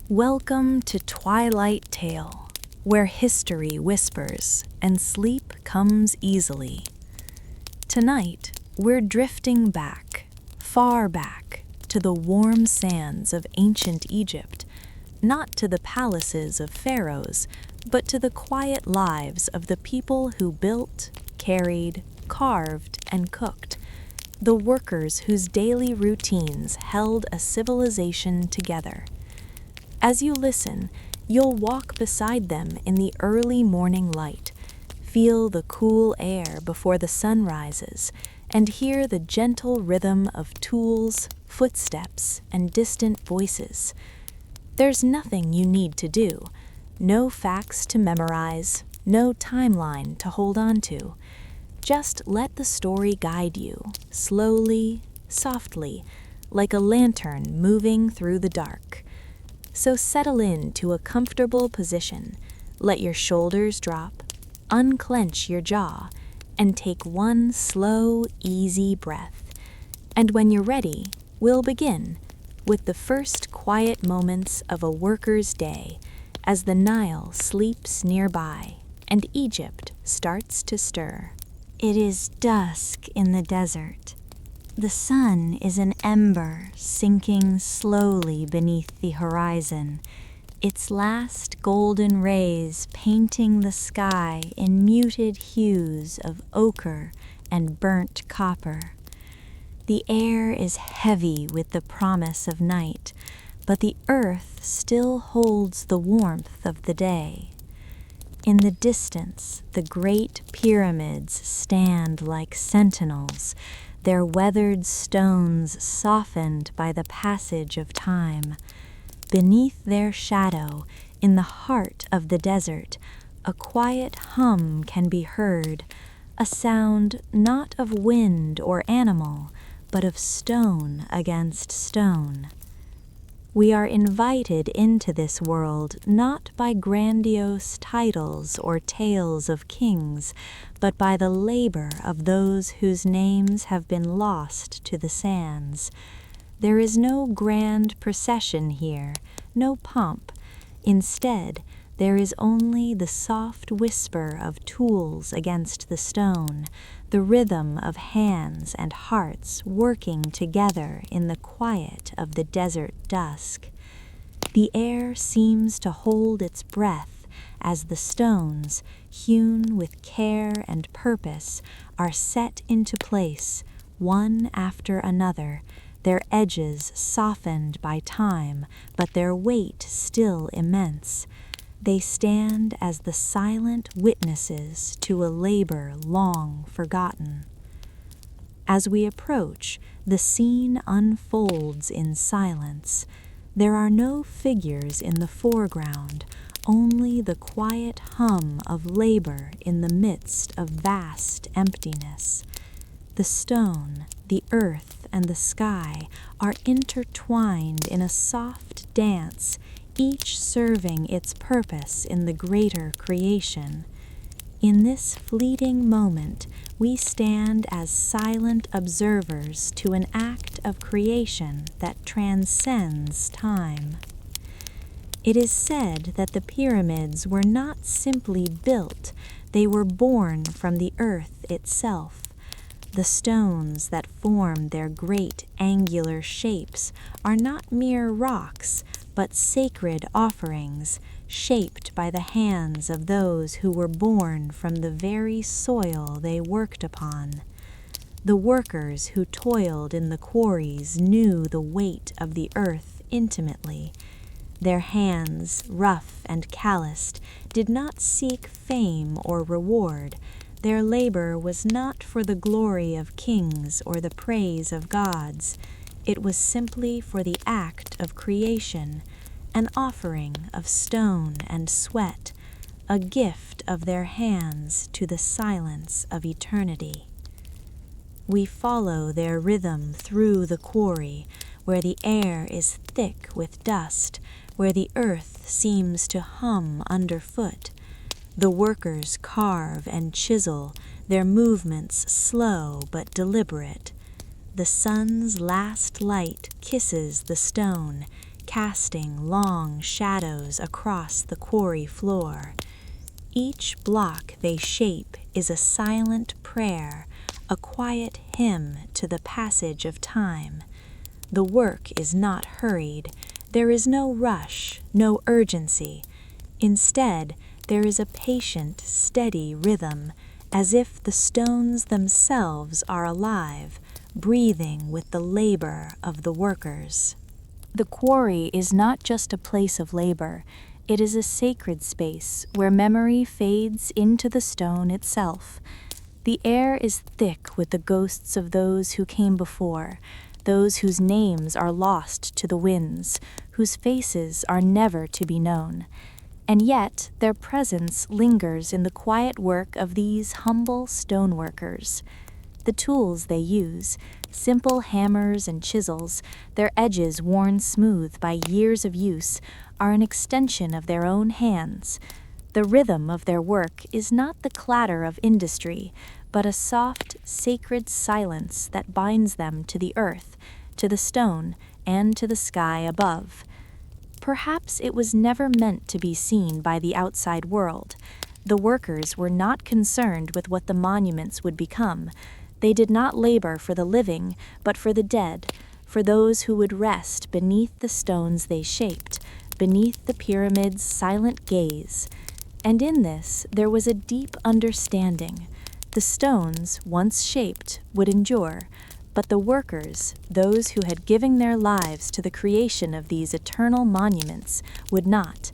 Welcome to Twilight Tale, where history whispers and sleep comes easily. Tonight, we're drifting back, far back, to the warm sands of ancient Egypt, not to the palaces of pharaohs, but to the quiet lives of the people who built, carried, carved, and cooked, the workers whose daily routines held a civilization together. As you listen, you'll walk beside them in the early morning light, feel the cool air before the sun rises, and hear the gentle rhythm of tools, footsteps, and distant voices. There's nothing you need to do, no facts to memorize, no timeline to hold on to. Just let the story guide you, slowly, softly, like a lantern moving through the dark. So settle into a comfortable position, let your shoulders drop, unclench your jaw, and take one slow, easy breath. And when you're ready, we'll begin with the first quiet moments of a worker's day as the Nile sleeps nearby and Egypt starts to stir. It is dusk in the desert. The sun is an ember sinking slowly beneath the horizon, its last golden rays painting the sky in muted hues of ochre and burnt copper. The air is heavy with the promise of night, but the earth still holds the warmth of the day. In the distance, the great pyramids stand like sentinels, their weathered stones softened by the passage of time. Beneath their shadow, in the heart of the desert, a quiet hum can be heard, a sound not of wind or animal, but of stone against stone. We are invited into this world not by grandiose titles or tales of kings, but by the labor of those whose names have been lost to the sands. There is no grand procession here, no pomp. Instead, there is only the soft whisper of tools against the stone, the rhythm of hands and hearts working together in the quiet of the desert dusk. The air seems to hold its breath as the stones, hewn with care and purpose, are set into place, one after another, their edges softened by time, but their weight still immense. They stand as the silent witnesses to a labor long forgotten. As we approach, the scene unfolds in silence. There are no figures in the foreground, only the quiet hum of labor in the midst of vast emptiness. The stone, the earth, and the sky are intertwined in a soft dance, each serving its purpose in the greater creation. In this fleeting moment, we stand as silent observers to an act of creation that transcends time. It is said that the pyramids were not simply built, they were born from the earth itself. The stones that form their great angular shapes are not mere rocks, but sacred offerings, shaped by the hands of those who were born from the very soil they worked upon. The workers who toiled in the quarries knew the weight of the earth intimately. Their hands, rough and calloused, did not seek fame or reward. Their labor was not for the glory of kings or the praise of gods. It was simply for the act of creation, an offering of stone and sweat, a gift of their hands to the silence of eternity. We follow their rhythm through the quarry, where the air is thick with dust, where the earth seems to hum underfoot. The workers carve and chisel, their movements slow but deliberate. The sun's last light kisses the stone, casting long shadows across the quarry floor. Each block they shape is a silent prayer, a quiet hymn to the passage of time. The work is not hurried. There is no rush, no urgency. Instead, there is a patient, steady rhythm, as if the stones themselves are alive, breathing with the labor of the workers. The quarry is not just a place of labor, it is a sacred space where memory fades into the stone itself. The air is thick with the ghosts of those who came before, those whose names are lost to the winds, whose faces are never to be known. And yet their presence lingers in the quiet work of these humble stoneworkers. The tools they use, simple hammers and chisels, their edges worn smooth by years of use, are an extension of their own hands. The rhythm of their work is not the clatter of industry, but a soft, sacred silence that binds them to the earth, to the stone, and to the sky above. Perhaps it was never meant to be seen by the outside world. The workers were not concerned with what the monuments would become. They did not labor for the living, but for the dead, for those who would rest beneath the stones they shaped, beneath the pyramid's silent gaze. And in this there was a deep understanding. The stones, once shaped, would endure, but the workers, those who had given their lives to the creation of these eternal monuments, would not.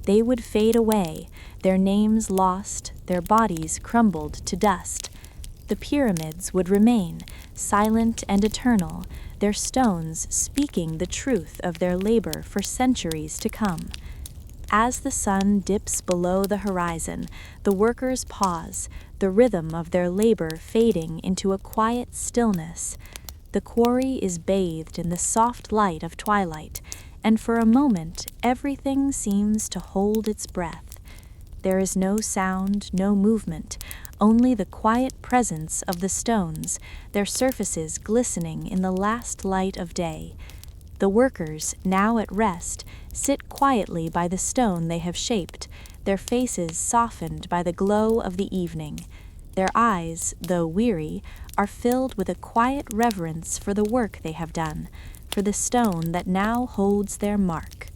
They would fade away, their names lost, their bodies crumbled to dust. The pyramids would remain, silent and eternal, their stones speaking the truth of their labor for centuries to come. As the sun dips below the horizon, the workers pause, the rhythm of their labor fading into a quiet stillness. The quarry is bathed in the soft light of twilight, and for a moment everything seems to hold its breath. There is no sound, no movement, only the quiet presence of the stones, their surfaces glistening in the last light of day. The workers, now at rest, sit quietly by the stone they have shaped, their faces softened by the glow of the evening. Their eyes, though weary, are filled with a quiet reverence for the work they have done, for the stone that now holds their mark.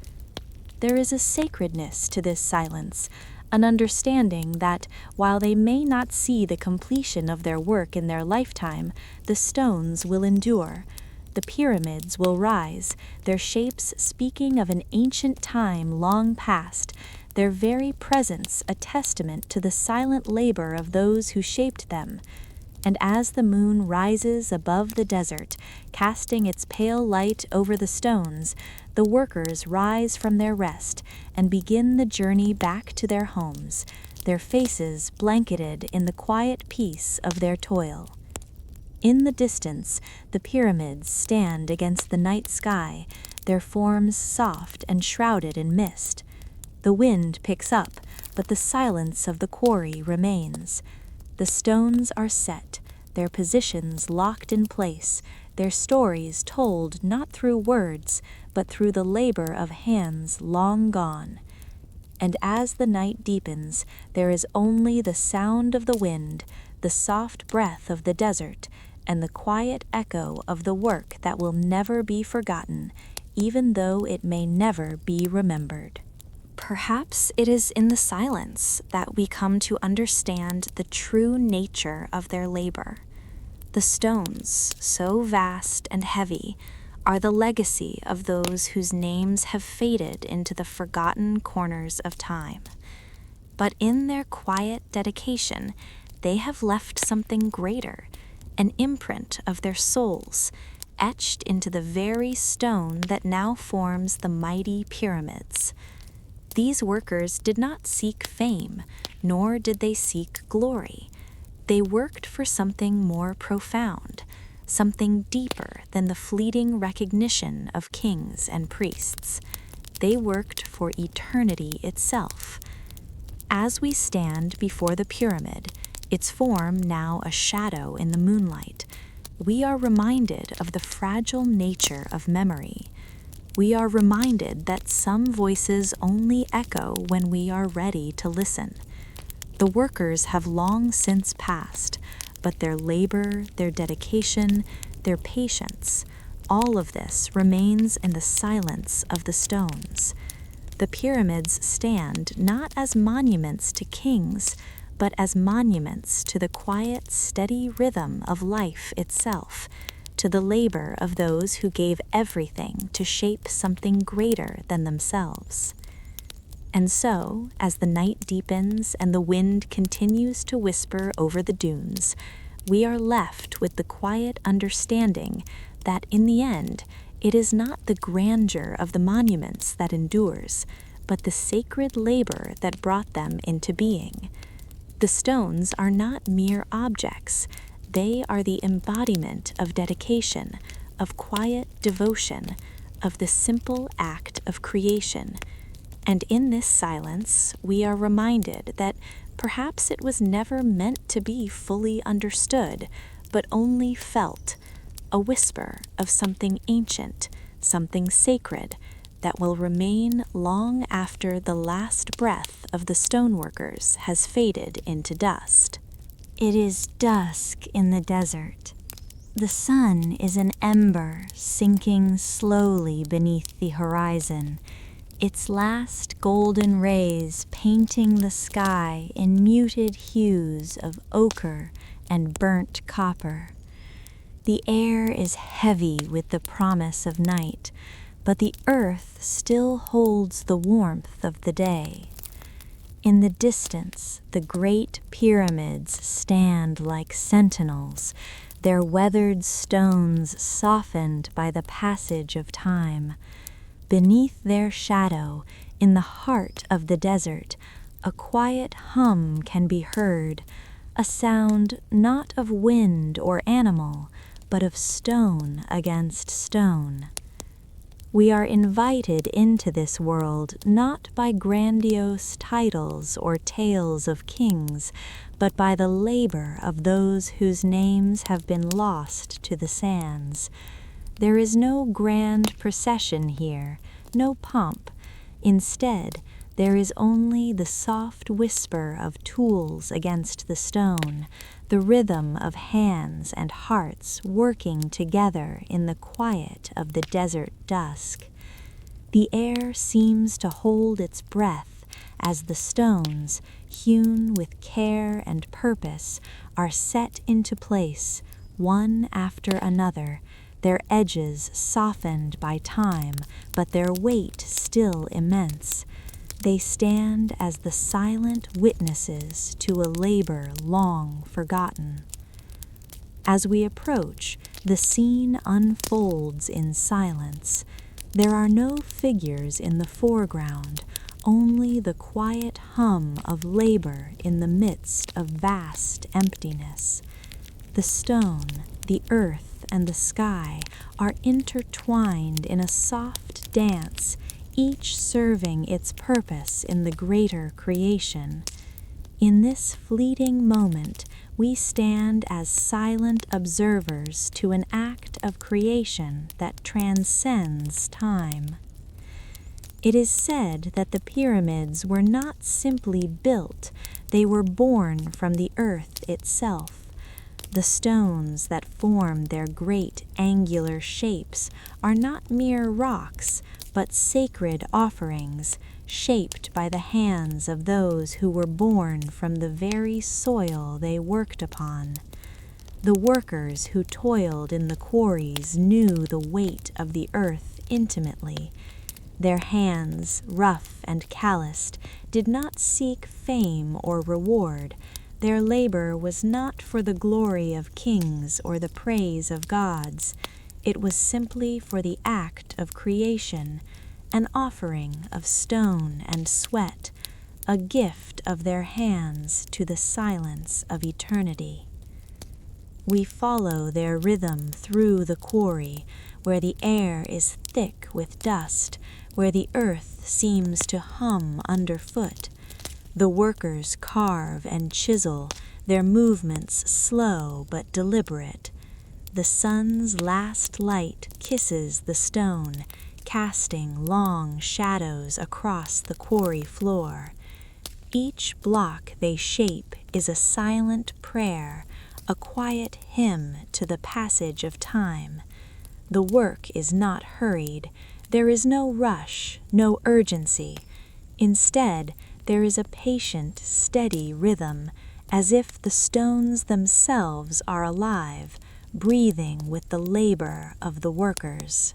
There is a sacredness to this silence, an understanding that, while they may not see the completion of their work in their lifetime, the stones will endure. The pyramids will rise, their shapes speaking of an ancient time long past, their very presence a testament to the silent labor of those who shaped them. And as the moon rises above the desert, casting its pale light over the stones, the workers rise from their rest and begin the journey back to their homes, their faces blanketed in the quiet peace of their toil. In the distance, the pyramids stand against the night sky, their forms soft and shrouded in mist. The wind picks up, but the silence of the quarry remains. The stones are set, their positions locked in place, their stories told not through words, but through the labor of hands long gone. And as the night deepens, there is only the sound of the wind, the soft breath of the desert, and the quiet echo of the work that will never be forgotten, even though it may never be remembered. Perhaps it is in the silence that we come to understand the true nature of their labor. The stones, so vast and heavy, are the legacy of those whose names have faded into the forgotten corners of time. But in their quiet dedication, they have left something greater, an imprint of their souls, etched into the very stone that now forms the mighty pyramids. These workers did not seek fame, nor did they seek glory. They worked for something more profound, something deeper than the fleeting recognition of kings and priests. They worked for eternity itself. As we stand before the pyramid, its form now a shadow in the moonlight, we are reminded of the fragile nature of memory. we are reminded that some voices only echo when we are ready to listen. The workers have long since passed, but their labor, their dedication, their patience, all of this remains in the silence of the stones. The pyramids stand not as monuments to kings, but as monuments to the quiet, steady rhythm of life itself, to the labor of those who gave everything to shape something greater than themselves. And so, as the night deepens and the wind continues to whisper over the dunes, we are left with the quiet understanding that in the end, it is not the grandeur of the monuments that endures, but the sacred labor that brought them into being. The stones are not mere objects. They are the embodiment of dedication, of quiet devotion, of the simple act of creation. And in this silence, we are reminded that perhaps it was never meant to be fully understood, but only felt, a whisper of something ancient, something sacred, that will remain long after the last breath of the stoneworkers has faded into dust. It is dusk in the desert. The sun is an ember sinking slowly beneath the horizon, its last golden rays painting the sky in muted hues of ochre and burnt copper. The air is heavy with the promise of night, but the earth still holds the warmth of the day. In the distance, the great pyramids stand like sentinels, their weathered stones softened by the passage of time. Beneath their shadow, in the heart of the desert, a quiet hum can be heard, a sound not of wind or animal, but of stone against stone. We are invited into this world not by grandiose titles or tales of kings, but by the labor of those whose names have been lost to the sands. There is no grand procession here, no pomp. Instead, there is only the soft whisper of tools against the stone, the rhythm of hands and hearts working together in the quiet of the desert dusk. The air seems to hold its breath as the stones, hewn with care and purpose, are set into place, one after another, their edges softened by time, but their weight still immense. They stand as the silent witnesses to a labor long forgotten. As we approach, the scene unfolds in silence. There are no figures in the foreground, only the quiet hum of labor in the midst of vast emptiness. The stone, the earth, and the sky are intertwined in a soft dance, each serving its purpose in the greater creation. In this fleeting moment, we stand as silent observers to an act of creation that transcends time. It is said that the pyramids were not simply built, they were born from the earth itself. The stones that form their great angular shapes are not mere rocks, but sacred offerings, shaped by the hands of those who were born from the very soil they worked upon. The workers who toiled in the quarries knew the weight of the earth intimately. Their hands, rough and calloused, did not seek fame or reward. Their labor was not for the glory of kings or the praise of gods. It was simply for the act of creation, an offering of stone and sweat, a gift of their hands to the silence of eternity. We follow their rhythm through the quarry, where the air is thick with dust, where the earth seems to hum underfoot. The workers carve and chisel, their movements slow but deliberate. The sun's last light kisses the stone, casting long shadows across the quarry floor. Each block they shape is a silent prayer, a quiet hymn to the passage of time. The work is not hurried. There is no rush, no urgency. Instead, there is a patient, steady rhythm, as if the stones themselves are alive, breathing with the labor of the workers.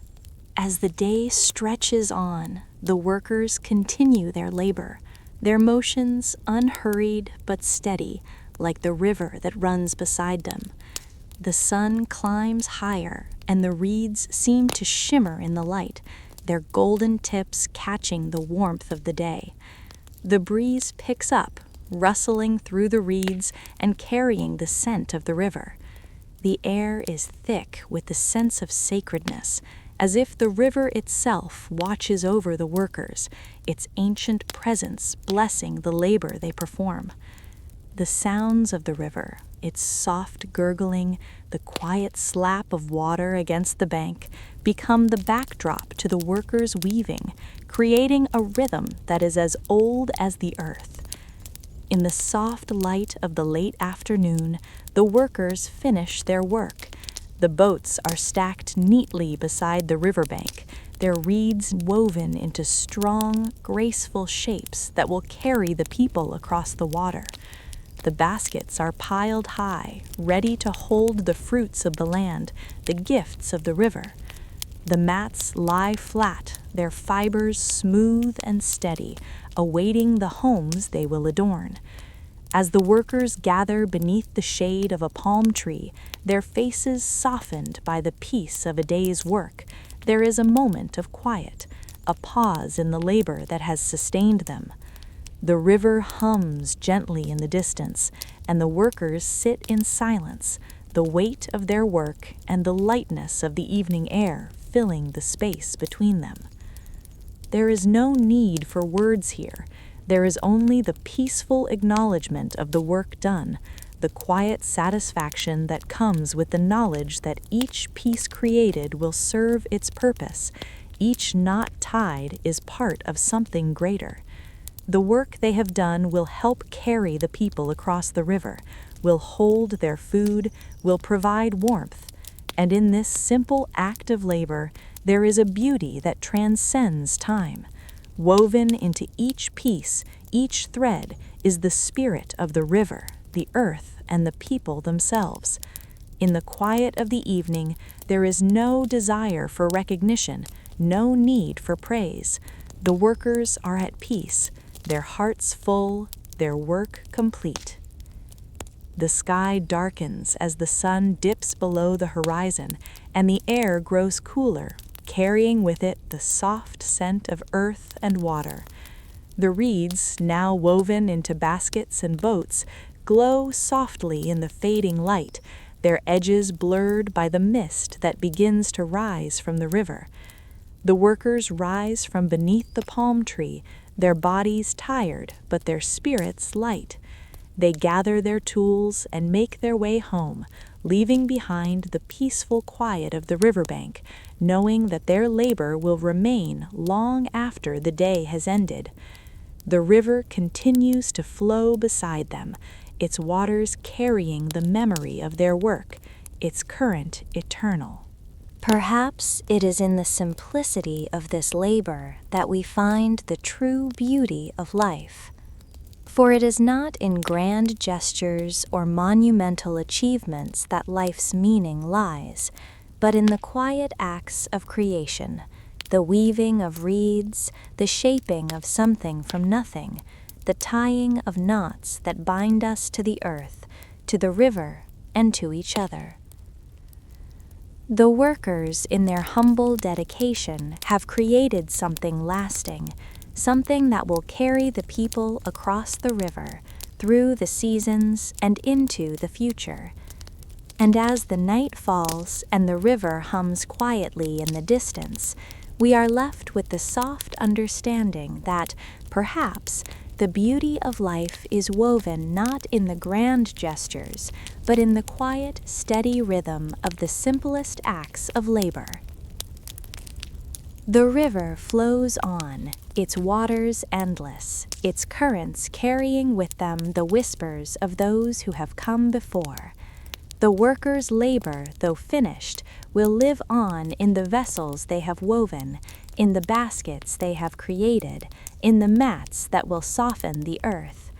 As the day stretches on, the workers continue their labor, their motions unhurried but steady, like the river that runs beside them. The sun climbs higher, and the reeds seem to shimmer in the light, their golden tips catching the warmth of the day. The breeze picks up, rustling through the reeds and carrying the scent of the river. The air is thick with the sense of sacredness, as if the river itself watches over the workers, its ancient presence blessing the labor they perform. The sounds of the river, its soft gurgling, the quiet slap of water against the bank, become the backdrop to the workers' weaving, creating a rhythm that is as old as the earth. In the soft light of the late afternoon, the workers finish their work. The boats are stacked neatly beside the riverbank, their reeds woven into strong, graceful shapes that will carry the people across the water. The baskets are piled high, ready to hold the fruits of the land, the gifts of the river. The mats lie flat, their fibers smooth and steady, awaiting the homes they will adorn. As the workers gather beneath the shade of a palm tree, their faces softened by the peace of a day's work, there is a moment of quiet, a pause in the labor that has sustained them. The river hums gently in the distance, and the workers sit in silence, the weight of their work and the lightness of the evening air filling the space between them. There is no need for words here. There is only the peaceful acknowledgement of the work done, the quiet satisfaction that comes with the knowledge that each piece created will serve its purpose. Each knot tied is part of something greater. The work they have done will help carry the people across the river, will hold their food, will provide warmth. And in this simple act of labor, there is a beauty that transcends time. Woven into each piece, each thread, is the spirit of the river, the earth, and the people themselves. In the quiet of the evening, there is no desire for recognition, no need for praise. The workers are at peace, their hearts full, their work complete. The sky darkens as the sun dips below the horizon, and the air grows cooler, carrying with it the soft scent of earth and water. The reeds, now woven into baskets and boats, glow softly in the fading light, their edges blurred by the mist that begins to rise from the river. The workers rise from beneath the palm tree, their bodies tired but their spirits light. They gather their tools and make their way home, leaving behind the peaceful quiet of the riverbank, knowing that their labor will remain long after the day has ended. The river continues to flow beside them, its waters carrying the memory of their work, its current eternal. Perhaps it is in the simplicity of this labor that we find the true beauty of life. For it is not in grand gestures or monumental achievements that life's meaning lies, but in the quiet acts of creation, the weaving of reeds, the shaping of something from nothing, the tying of knots that bind us to the earth, to the river, and to each other. The workers, in their humble dedication, have created something lasting, something that will carry the people across the river, through the seasons, and into the future. And as the night falls and the river hums quietly in the distance, we are left with the soft understanding that, perhaps, the beauty of life is woven not in the grand gestures, but in the quiet, steady rhythm of the simplest acts of labor. The river flows on, its waters endless, its currents carrying with them the whispers of those who have come before. The workers' labor, though finished, will live on in the vessels they have woven, in the baskets they have created, in the mats that will soften the earth.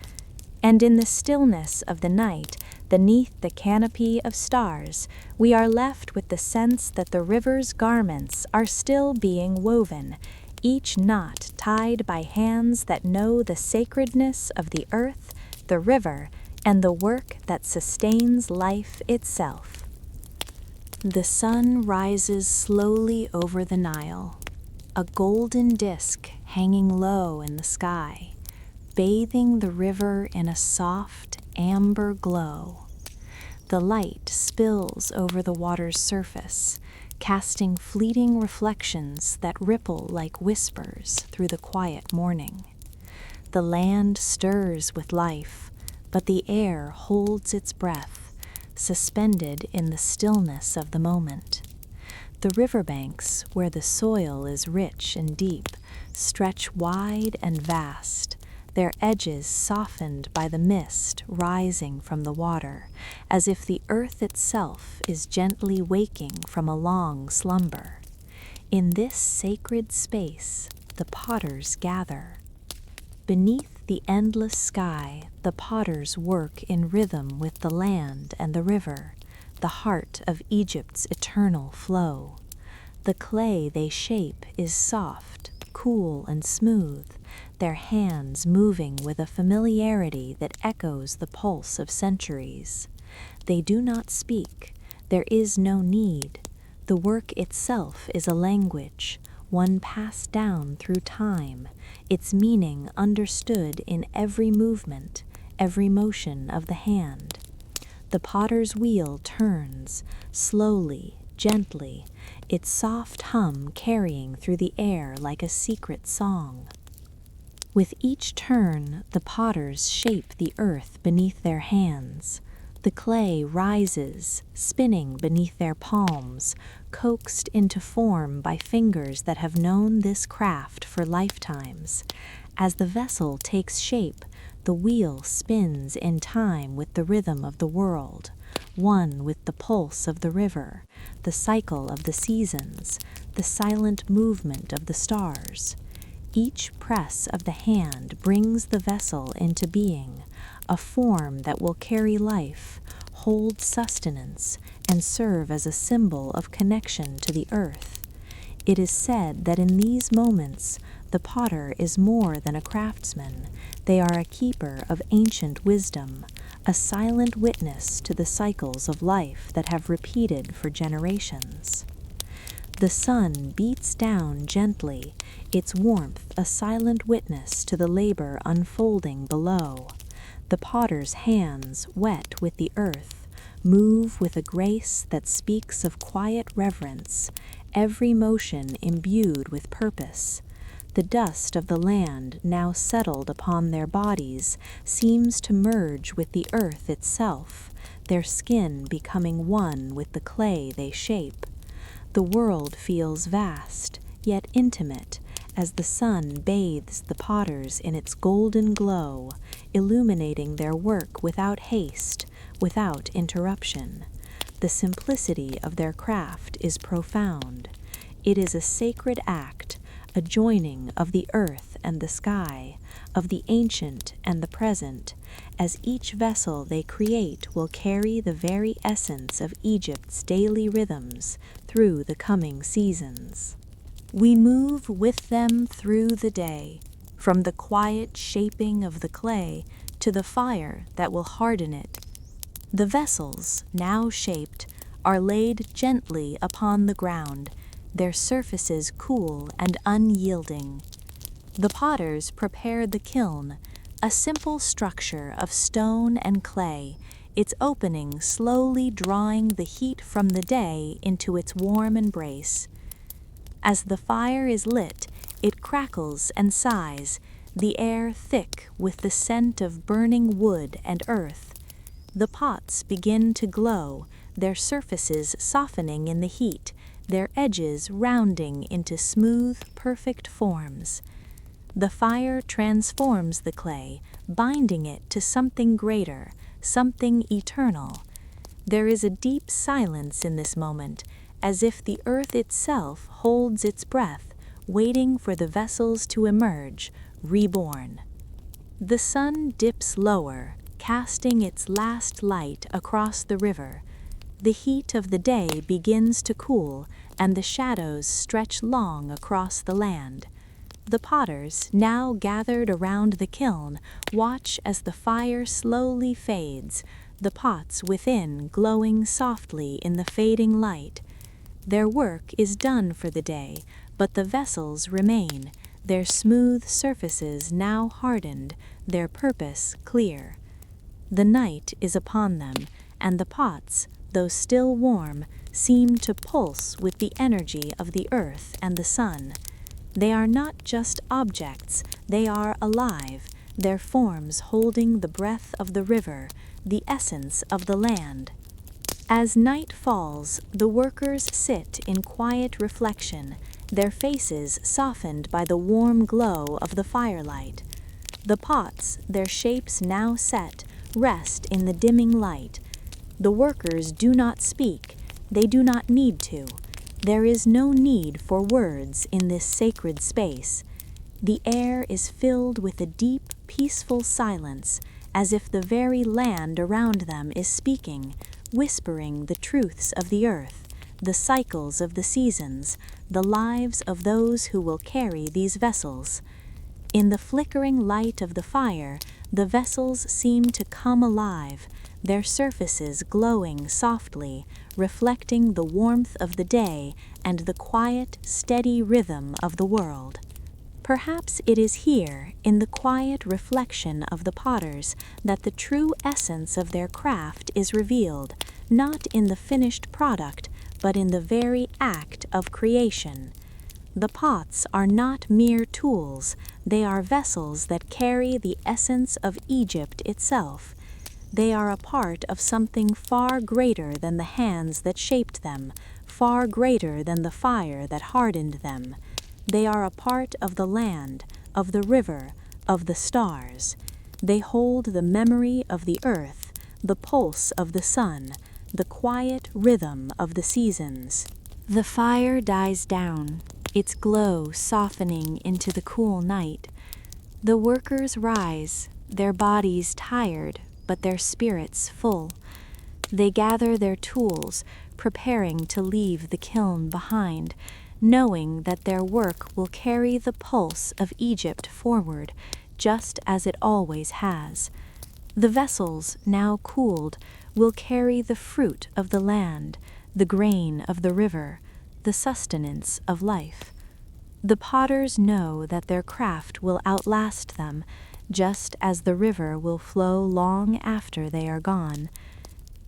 And in the stillness of the night, beneath the canopy of stars, we are left with the sense that the river's garments are still being woven, each knot tied by hands that know the sacredness of the earth, the river, and the work that sustains life itself. The sun rises slowly over the Nile, a golden disk hanging low in the sky, bathing the river in a soft, amber glow. The light spills over the water's surface, casting fleeting reflections that ripple like whispers through the quiet morning. The land stirs with life, but the air holds its breath, suspended in the stillness of the moment. The riverbanks, where the soil is rich and deep, stretch wide and vast, their edges softened by the mist rising from the water, as if the earth itself is gently waking from a long slumber. In this sacred space, the potters gather. Beneath the endless sky, the potters work in rhythm with the land and the river, the heart of Egypt's eternal flow. The clay they shape is soft, cool, and smooth, their hands moving with a familiarity that echoes the pulse of centuries. They do not speak, there is no need. The work itself is a language, one passed down through time, its meaning understood in every movement, every motion of the hand. The potter's wheel turns, slowly, gently, its soft hum carrying through the air like a secret song. With each turn, the potters shape the earth beneath their hands. The clay rises, spinning beneath their palms, coaxed into form by fingers that have known this craft for lifetimes. As the vessel takes shape, the wheel spins in time with the rhythm of the world, one with the pulse of the river, the cycle of the seasons, the silent movement of the stars. Each press of the hand brings the vessel into being, a form that will carry life, hold sustenance, and serve as a symbol of connection to the earth. It is said that in these moments, the potter is more than a craftsman. They are a keeper of ancient wisdom, a silent witness to the cycles of life that have repeated for generations. The sun beats down gently, its warmth a silent witness to the labor unfolding below. The potter's hands, wet with the earth, move with a grace that speaks of quiet reverence, every motion imbued with purpose. The dust of the land, now settled upon their bodies, seems to merge with the earth itself, their skin becoming one with the clay they shape. The world feels vast, yet intimate, as the sun bathes the potters in its golden glow, illuminating their work without haste, without interruption. The simplicity of their craft is profound. It is a sacred act, a joining of the earth and the sky, of the ancient and the present, as each vessel they create will carry the very essence of Egypt's daily rhythms through the coming seasons. We move with them through the day, from the quiet shaping of the clay to the fire that will harden it. The vessels, now shaped, are laid gently upon the ground, their surfaces cool and unyielding. The potters prepare the kiln, a simple structure of stone and clay, its opening slowly drawing the heat from the day into its warm embrace. As the fire is lit, it crackles and sighs, the air thick with the scent of burning wood and earth. The pots begin to glow, their surfaces softening in the heat, their edges rounding into smooth, perfect forms. The fire transforms the clay, binding it to something greater, something eternal. There is a deep silence in this moment, as if the earth itself holds its breath, waiting for the vessels to emerge, reborn. The sun dips lower, casting its last light across the river. The heat of the day begins to cool, and the shadows stretch long across the land. The potters, now gathered around the kiln, watch as the fire slowly fades, the pots within glowing softly in the fading light. Their work is done for the day, but the vessels remain, their smooth surfaces now hardened, their purpose clear. The night is upon them, and the pots, though still warm, seem to pulse with the energy of the earth and the sun. They are not just objects, they are alive, their forms holding the breath of the river, the essence of the land. As night falls, the workers sit in quiet reflection, their faces softened by the warm glow of the firelight. The pots, their shapes now set, rest in the dimming light. The workers do not speak, they do not need to. There is no need for words in this sacred space. The air is filled with a deep, peaceful silence, as if the very land around them is speaking, whispering the truths of the earth, the cycles of the seasons, the lives of those who will carry these vessels. In the flickering light of the fire, the vessels seem to come alive, their surfaces glowing softly, reflecting the warmth of the day and the quiet, steady rhythm of the world. Perhaps it is here, in the quiet reflection of the potters, that the true essence of their craft is revealed, not in the finished product, but in the very act of creation. The pots are not mere tools, they are vessels that carry the essence of Egypt itself. They are a part of something far greater than the hands that shaped them, far greater than the fire that hardened them. They are a part of the land, of the river, of the stars. They hold the memory of the earth, the pulse of the sun, the quiet rhythm of the seasons. The fire dies down, its glow softening into the cool night. The workers rise, their bodies tired, but their spirits full. They gather their tools, preparing to leave the kiln behind, knowing that their work will carry the pulse of Egypt forward, just as it always has. The vessels, now cooled, will carry the fruit of the land, the grain of the river, the sustenance of life. The potters know that their craft will outlast them, just as the river will flow long after they are gone.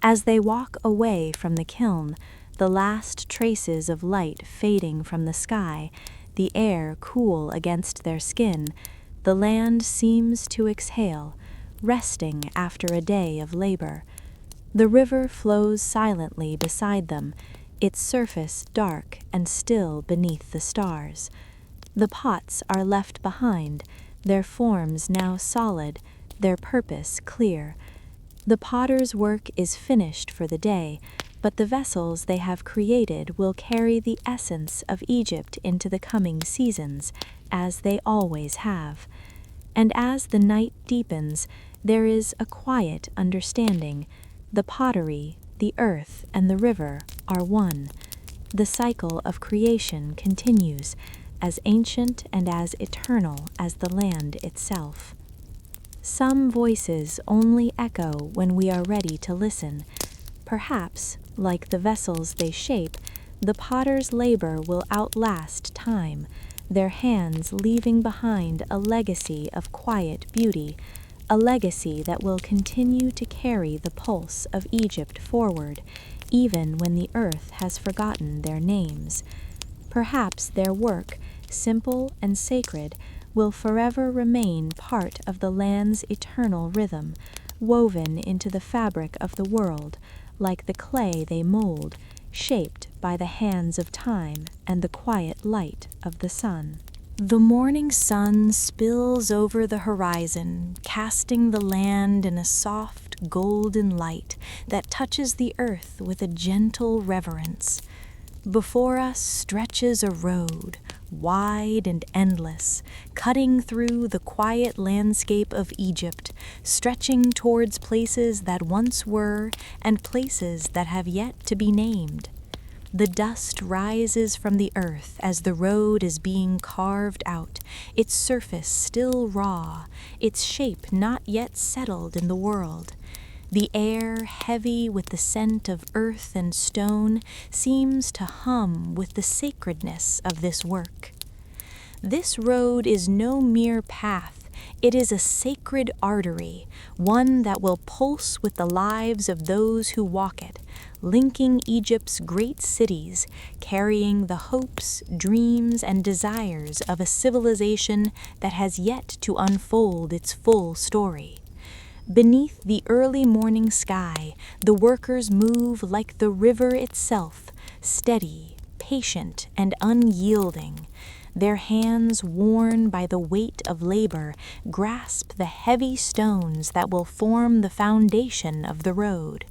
As they walk away from the kiln, the last traces of light fading from the sky, the air cool against their skin, the land seems to exhale, resting after a day of labor. The river flows silently beside them, its surface dark and still beneath the stars. The pots are left behind, their forms now solid, their purpose clear. The potter's work is finished for the day, but the vessels they have created will carry the essence of Egypt into the coming seasons, as they always have. And as the night deepens, there is a quiet understanding. The pottery, the earth, and the river are one. The cycle of creation continues, as ancient and as eternal as the land itself. Some voices only echo when we are ready to listen. Perhaps, like the vessels they shape, the potter's labor will outlast time, their hands leaving behind a legacy of quiet beauty, a legacy that will continue to carry the pulse of Egypt forward, even when the earth has forgotten their names. Perhaps their work, simple and sacred, will forever remain part of the land's eternal rhythm, woven into the fabric of the world, like the clay they mold, shaped by the hands of time and the quiet light of the sun. The morning sun spills over the horizon, casting the land in a soft, golden light that touches the earth with a gentle reverence. Before us stretches a road, wide and endless, cutting through the quiet landscape of Egypt, stretching towards places that once were and places that have yet to be named. The dust rises from the earth as the road is being carved out, its surface still raw, its shape not yet settled in the world. The air, heavy with the scent of earth and stone, seems to hum with the sacredness of this work. This road is no mere path. It is a sacred artery, one that will pulse with the lives of those who walk it, linking Egypt's great cities, carrying the hopes, dreams, and desires of a civilization that has yet to unfold its full story. Beneath the early morning sky, the workers move like the river itself, steady, patient, and unyielding. Their hands, worn by the weight of labor, grasp the heavy stones that will form the foundation of the road.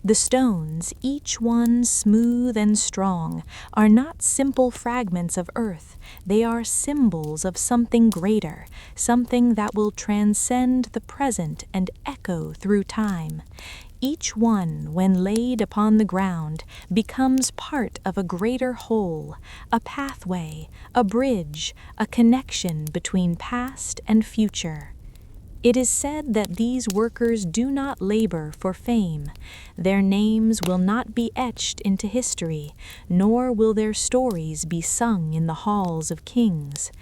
The stones, each one smooth and strong, are not simple fragments of earth. They are symbols of something greater, something that will transcend the present and echo through time. Each one, when laid upon the ground, becomes part of a greater whole, a pathway, a bridge, a connection between past and future. It is said that these workers do not labor for fame. Their names will not be etched into history, nor will their stories be sung in the halls of kings.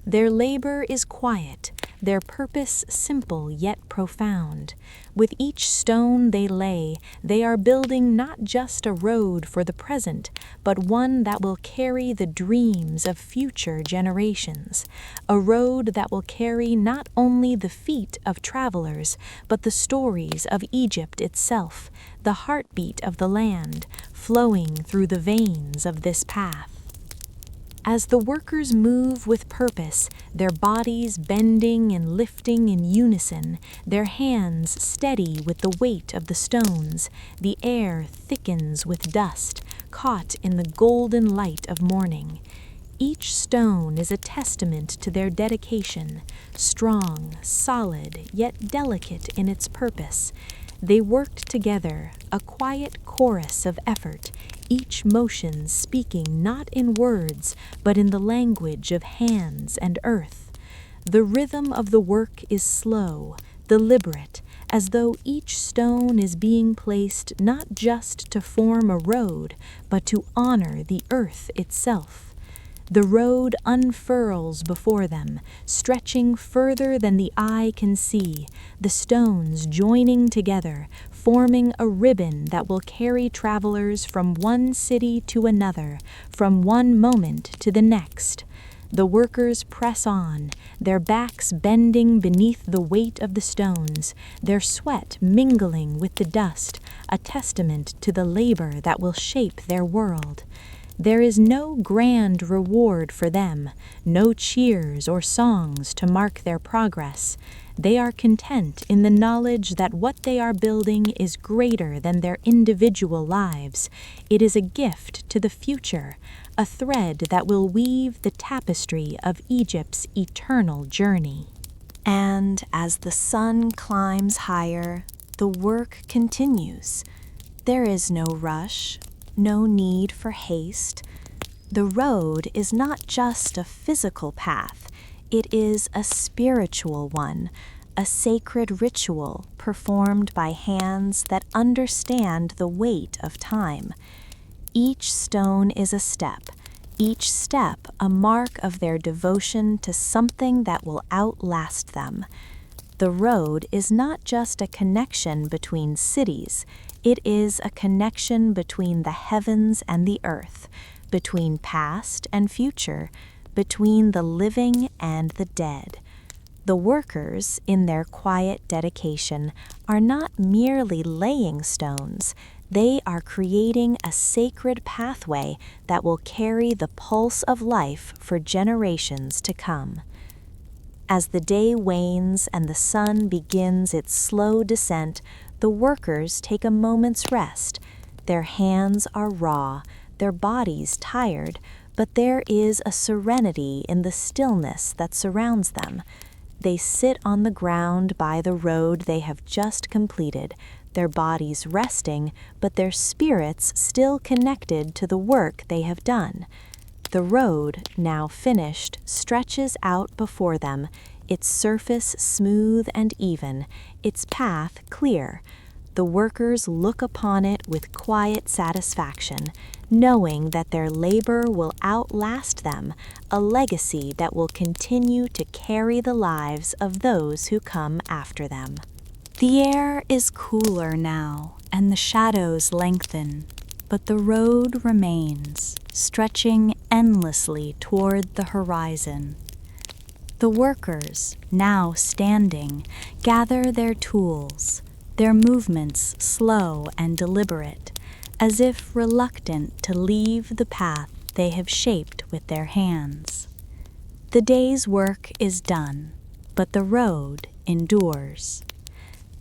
Their labor is quiet, their purpose simple yet profound. With each stone they lay, they are building not just a road for the present, but one that will carry the dreams of future generations. A road that will carry not only the feet of travelers, but the stories of Egypt itself, the heartbeat of the land, flowing through the veins of this path. As the workers move with purpose, their bodies bending and lifting in unison, their hands steady with the weight of the stones, the air thickens with dust, caught in the golden light of morning. Each stone is a testament to their dedication, strong, solid, yet delicate in its purpose. They worked together, a quiet chorus of effort, each motion speaking not in words, but in the language of hands and earth. The rhythm of the work is slow, deliberate, as though each stone is being placed not just to form a road, but to honor the earth itself. The road unfurls before them, stretching further than the eye can see, the stones joining together, forming a ribbon that will carry travelers from one city to another, from one moment to the next. The workers press on, their backs bending beneath the weight of the stones, their sweat mingling with the dust, a testament to the labor that will shape their world. There is no grand reward for them, no cheers or songs to mark their progress. They are content in the knowledge that what they are building is greater than their individual lives. It is a gift to the future, a thread that will weave the tapestry of Egypt's eternal journey. And as the sun climbs higher, the work continues. There is no rush, no need for haste. The road is not just a physical path, it is a spiritual one, a sacred ritual performed by hands that understand the weight of time. Each stone is a step, each step a mark of their devotion to something that will outlast them. The road is not just a connection between cities, it is a connection between the heavens and the earth, between past and future, between the living and the dead. The workers, in their quiet dedication, are not merely laying stones, They are creating a sacred pathway that will carry the pulse of life for generations to come. As the day wanes and the sun begins its slow descent, the workers take a moment's rest. Their hands are raw, their bodies tired, but there is a serenity in the stillness that surrounds them. They sit on the ground by the road they have just completed, their bodies resting, but their spirits still connected to the work they have done. The road, now finished, stretches out before them, its surface smooth and even, its path clear. The workers look upon it with quiet satisfaction, knowing that their labor will outlast them, a legacy that will continue to carry the lives of those who come after them. The air is cooler now, and the shadows lengthen, but the road remains, stretching endlessly toward the horizon. The workers, now standing, gather their tools, their movements slow and deliberate, as if reluctant to leave the path they have shaped with their hands. The day's work is done, but the road endures.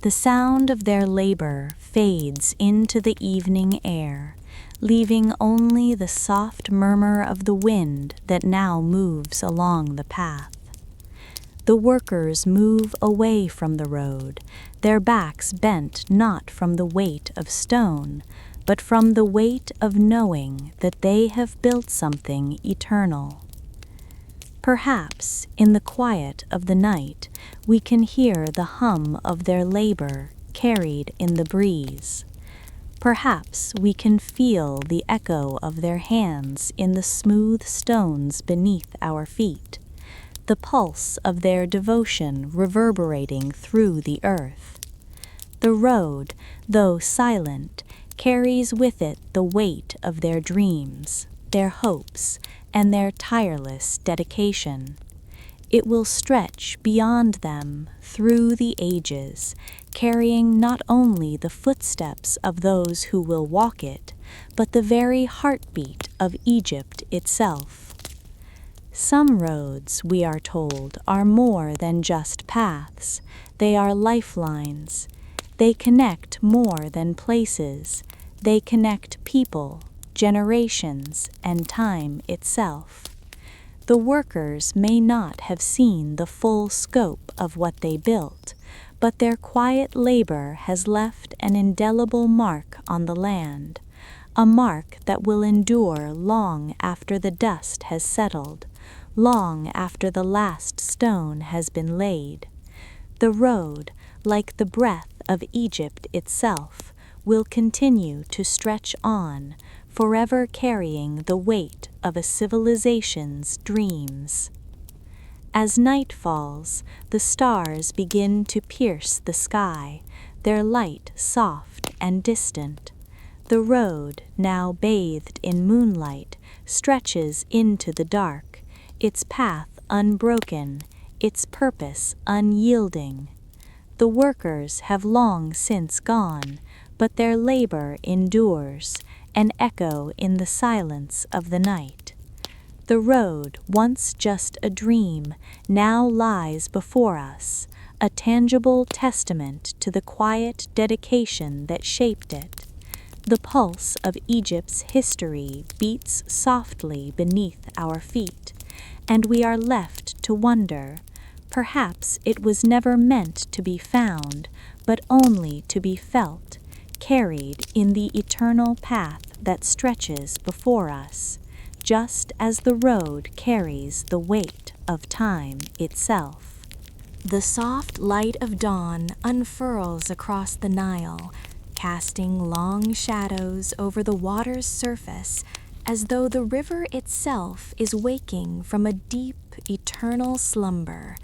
The sound of their labor fades into the evening air, leaving only the soft murmur of the wind that now moves along the path. The workers move away from the road, their backs bent not from the weight of stone, but from the weight of knowing that they have built something eternal. Perhaps, in the quiet of the night, we can hear the hum of their labor carried in the breeze. Perhaps we can feel the echo of their hands in the smooth stones beneath our feet, the pulse of their devotion reverberating through the earth. The road, though silent, carries with it the weight of their dreams, their hopes, and their tireless dedication. It will stretch beyond them through the ages, carrying not only the footsteps of those who will walk it, but the very heartbeat of Egypt itself. Some roads, we are told, are more than just paths. They are lifelines. They connect more than places. They connect people, generations, and time itself. The workers may not have seen the full scope of what they built, but their quiet labor has left an indelible mark on the land, a mark that will endure long after the dust has settled, long after the last stone has been laid. The road, like the breath of Egypt itself, will continue to stretch on, forever carrying the weight of a civilization's dreams. As night falls, the stars begin to pierce the sky, their light soft and distant. The road, now bathed in moonlight, stretches into the dark, its path unbroken, its purpose unyielding. The workers have long since gone, but their labor endures, an echo in the silence of the night. The road, once just a dream, now lies before us, a tangible testament to the quiet dedication that shaped it. The pulse of Egypt's history beats softly beneath our feet, and we are left to wonder. Perhaps it was never meant to be found, but only to be felt, carried in the eternal path that stretches before us, just as the road carries the weight of time itself. The soft light of dawn unfurls across the Nile, casting long shadows over the water's surface, as though the river itself is waking from a deep, eternal slumber.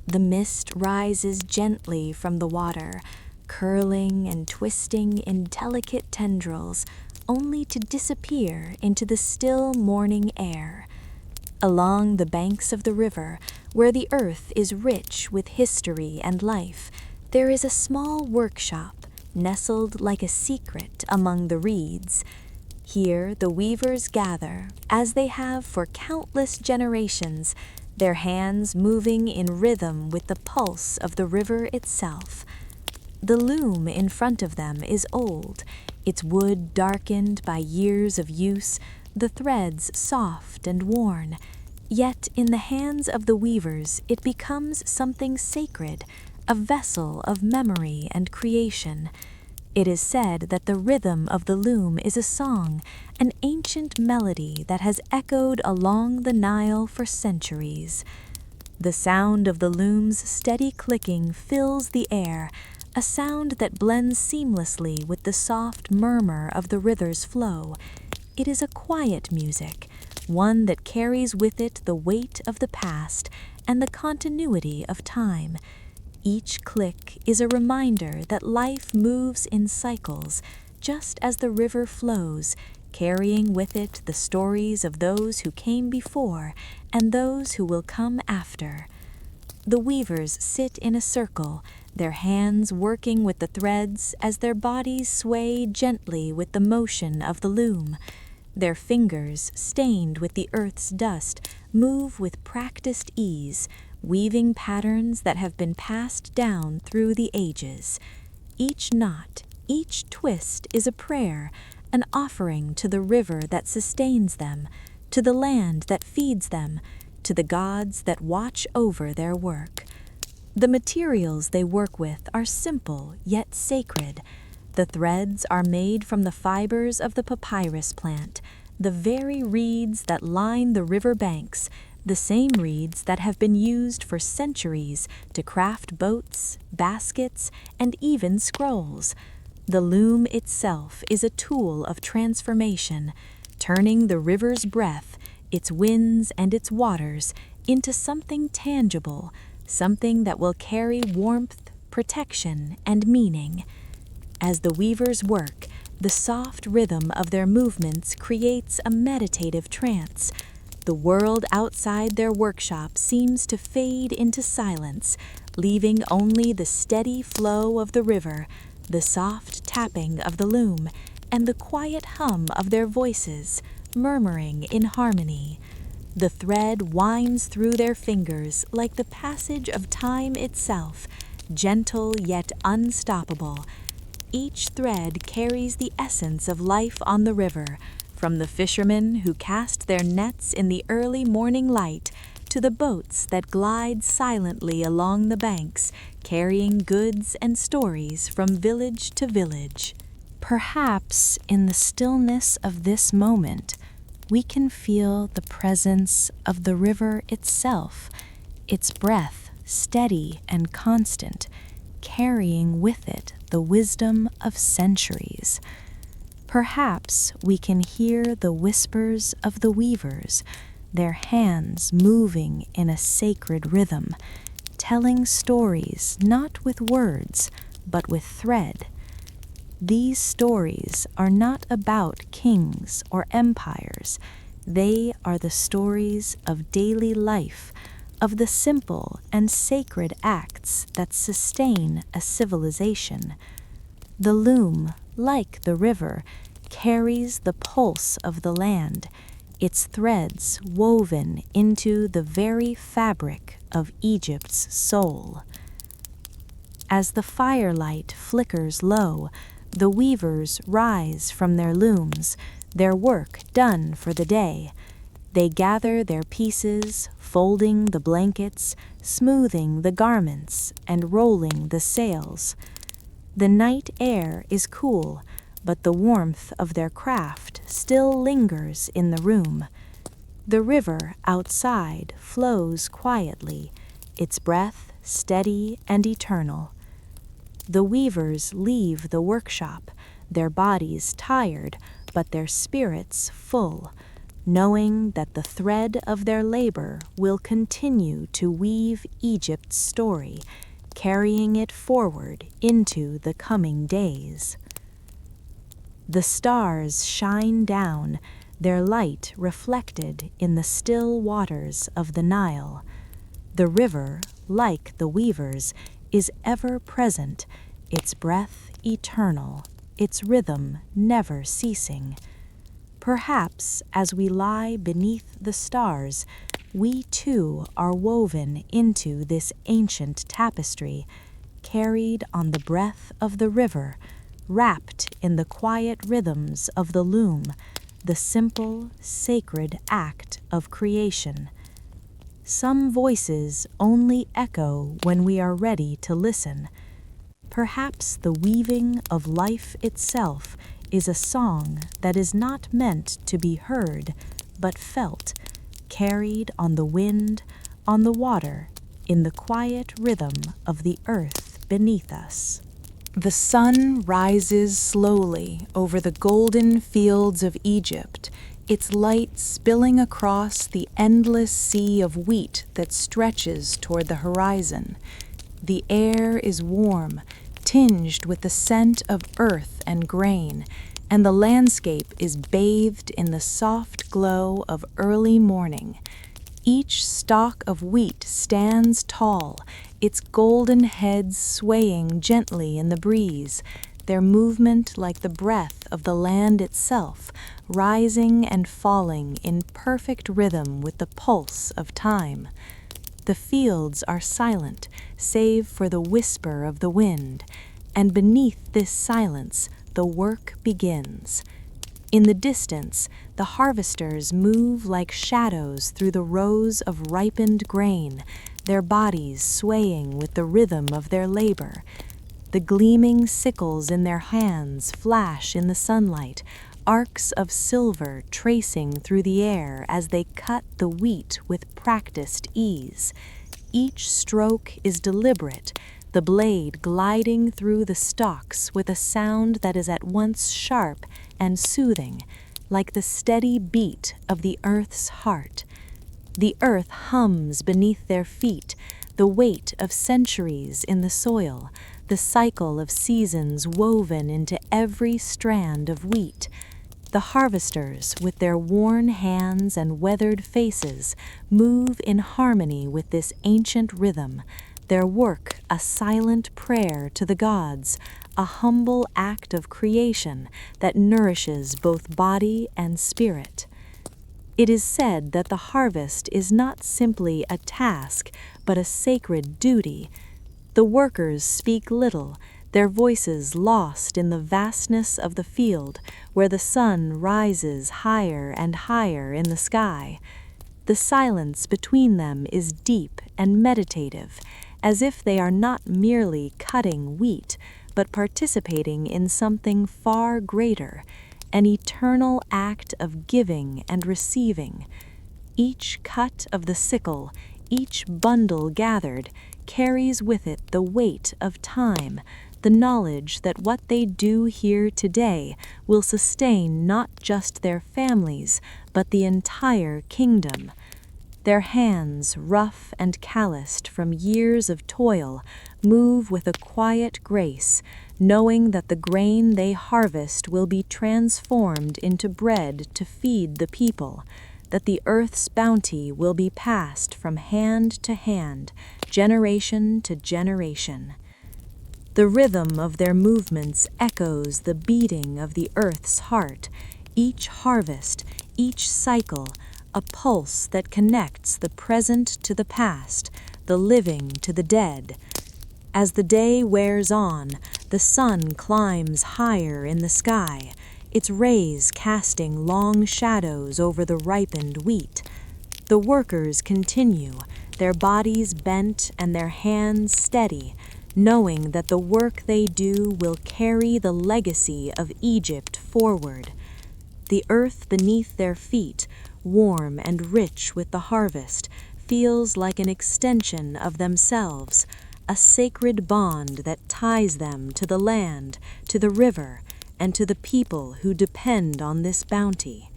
The mist rises gently from the water, curling and twisting in delicate tendrils, only to disappear into the still morning air. Along the banks of the river, where the earth is rich with history and life, there is a small workshop, nestled like a secret among the reeds. Here the weavers gather, as they have for countless generations, their hands moving in rhythm with the pulse of the river itself. The loom in front of them is old, its wood darkened by years of use, the threads soft and worn. Yet in the hands of the weavers it becomes something sacred, a vessel of memory and creation. It is said that the rhythm of the loom is a song, an ancient melody that has echoed along the Nile for centuries. The sound of the loom's steady clicking fills the air, a sound that blends seamlessly with the soft murmur of the river's flow. It is a quiet music, one that carries with it the weight of the past and the continuity of time. Each click is a reminder that life moves in cycles, just as the river flows, carrying with it the stories of those who came before and those who will come after. The weavers sit in a circle, their hands working with the threads as their bodies sway gently with the motion of the loom. Their fingers, stained with the earth's dust, move with practiced ease, weaving patterns that have been passed down through the ages. Each knot, each twist is a prayer, an offering to the river that sustains them, to the land that feeds them, to the gods that watch over their work. The materials they work with are simple yet sacred. The threads are made from the fibers of the papyrus plant, the very reeds that line the river banks, the same reeds that have been used for centuries to craft boats, baskets, and even scrolls. The loom itself is a tool of transformation, turning the river's breath, its winds and its waters, into something tangible, something that will carry warmth, protection, and meaning. As the weavers work, the soft rhythm of their movements creates a meditative trance. The world outside their workshop seems to fade into silence, leaving only the steady flow of the river, the soft tapping of the loom, and the quiet hum of their voices, murmuring in harmony. The thread winds through their fingers like the passage of time itself, gentle yet unstoppable. Each thread carries the essence of life on the river, from the fishermen who cast their nets in the early morning light to the boats that glide silently along the banks, carrying goods and stories from village to village. Perhaps in the stillness of this moment, we can feel the presence of the river itself, its breath steady and constant, carrying with it the wisdom of centuries. Perhaps we can hear the whispers of the weavers, their hands moving in a sacred rhythm, telling stories not with words, but with thread. These stories are not about kings or empires. They are the stories of daily life, of the simple and sacred acts that sustain a civilization. The loom, like the river, carries the pulse of the land, its threads woven into the very fabric of Egypt's soul. As the firelight flickers low, the weavers rise from their looms, their work done for the day. They gather their pieces, folding the blankets, smoothing the garments, and rolling the sails. The night air is cool, but the warmth of their craft still lingers in the room. The river outside flows quietly, its breath steady and eternal. The weavers leave the workshop, their bodies tired, but their spirits full, knowing that the thread of their labor will continue to weave Egypt's story, carrying it forward into the coming days. The stars shine down, their light reflected in the still waters of the Nile. The river, like the weavers, is ever present, its breath eternal, its rhythm never ceasing. Perhaps as we lie beneath the stars, we too are woven into this ancient tapestry, carried on the breath of the river, wrapped in the quiet rhythms of the loom, the simple, sacred act of creation. Some voices only echo when we are ready to listen. Perhaps the weaving of life itself is a song that is not meant to be heard, but felt, carried on the wind, on the water, in the quiet rhythm of the earth beneath us. The sun rises slowly over the golden fields of Egypt, its light spilling across the endless sea of wheat that stretches toward the horizon. The air is warm, tinged with the scent of earth and grain, and the landscape is bathed in the soft glow of early morning. Each stalk of wheat stands tall, its golden heads swaying gently in the breeze, their movement like the breath of the land itself, rising and falling in perfect rhythm with the pulse of time. The fields are silent, save for the whisper of the wind, and beneath this silence the work begins. In the distance, the harvesters move like shadows through the rows of ripened grain, their bodies swaying with the rhythm of their labor. The gleaming sickles in their hands flash in the sunlight, arcs of silver tracing through the air as they cut the wheat with practiced ease. Each stroke is deliberate, the blade gliding through the stalks with a sound that is at once sharp and soothing, like the steady beat of the earth's heart. The earth hums beneath their feet, the weight of centuries in the soil, the cycle of seasons woven into every strand of wheat. The harvesters, with their worn hands and weathered faces, move in harmony with this ancient rhythm, their work a silent prayer to the gods, a humble act of creation that nourishes both body and spirit. It is said that the harvest is not simply a task, but a sacred duty. The workers speak little, their voices lost in the vastness of the field, where the sun rises higher and higher in the sky. The silence between them is deep and meditative, as if they are not merely cutting wheat, but participating in something far greater, an eternal act of giving and receiving. Each cut of the sickle, each bundle gathered, carries with it the weight of time, the knowledge that what they do here today will sustain not just their families, but the entire kingdom. Their hands, rough and calloused from years of toil, move with a quiet grace, knowing that the grain they harvest will be transformed into bread to feed the people, that the earth's bounty will be passed from hand to hand, generation to generation. The rhythm of their movements echoes the beating of the earth's heart, each harvest, each cycle, a pulse that connects the present to the past, the living to the dead. As the day wears on, the sun climbs higher in the sky, its rays casting long shadows over the ripened wheat. The workers continue, their bodies bent and their hands steady, knowing that the work they do will carry the legacy of Egypt forward. The earth beneath their feet, warm and rich with the harvest, feels like an extension of themselves, a sacred bond that ties them to the land, to the river, and to the people who depend on this bounty.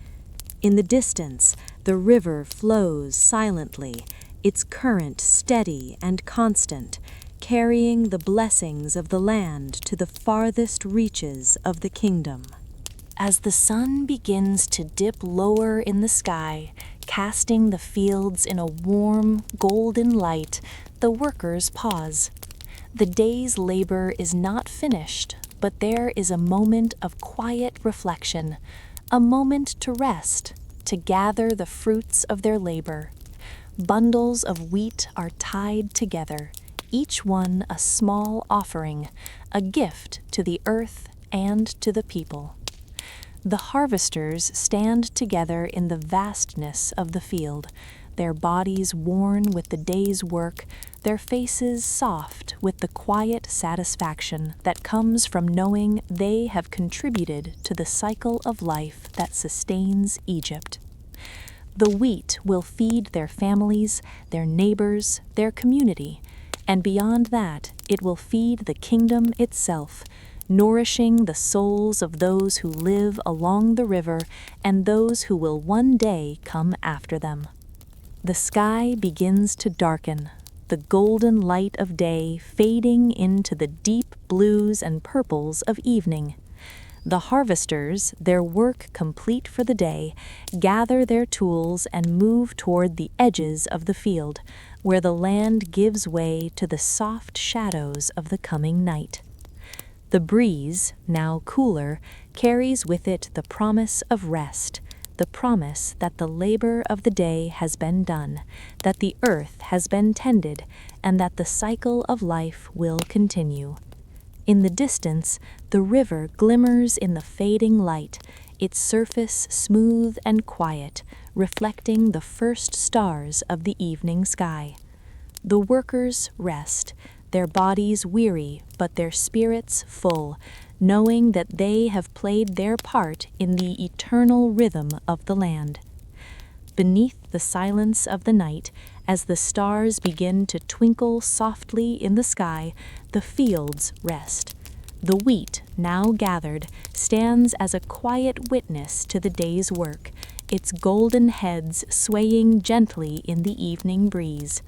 In the distance, the river flows silently, its current steady and constant, carrying the blessings of the land to the farthest reaches of the kingdom. As the sun begins to dip lower in the sky, casting the fields in a warm, golden light, the workers pause. The day's labor is not finished, but there is a moment of quiet reflection, a moment to rest, to gather the fruits of their labor. Bundles of wheat are tied together, each one a small offering, a gift to the earth and to the people. The harvesters stand together in the vastness of the field, their bodies worn with the day's work, their faces soft with the quiet satisfaction that comes from knowing they have contributed to the cycle of life that sustains Egypt. The wheat will feed their families, their neighbors, their community, and beyond that, it will feed the kingdom itself, nourishing the souls of those who live along the river and those who will one day come after them. The sky begins to darken, the golden light of day fading into the deep blues and purples of evening. The harvesters, their work complete for the day, gather their tools and move toward the edges of the field, where the land gives way to the soft shadows of the coming night. The breeze, now cooler, carries with it the promise of rest, the promise that the labor of the day has been done, that the earth has been tended, and that the cycle of life will continue. In the distance, the river glimmers in the fading light, its surface smooth and quiet, reflecting the first stars of the evening sky. The workers rest, their bodies weary but their spirits full, knowing that they have played their part in the eternal rhythm of the land. Beneath the silence of the night, as the stars begin to twinkle softly in the sky, the fields rest. The wheat, now gathered, stands as a quiet witness to the day's work, its golden heads swaying gently in the evening breeze.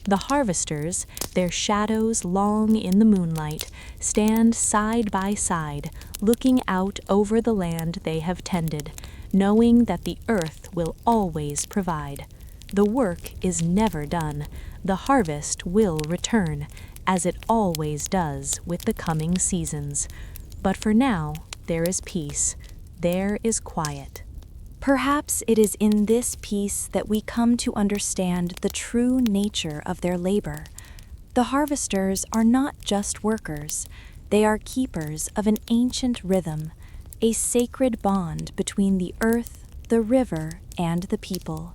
The harvesters, their shadows long in the moonlight, stand side by side, looking out over the land they have tended, knowing that the earth will always provide. The work is never done. The harvest will return, as it always does with the coming seasons. But for now, there is peace. There is quiet. Perhaps it is in this peace that we come to understand the true nature of their labor. The harvesters are not just workers. They are keepers of an ancient rhythm, a sacred bond between the earth, the river, and the people.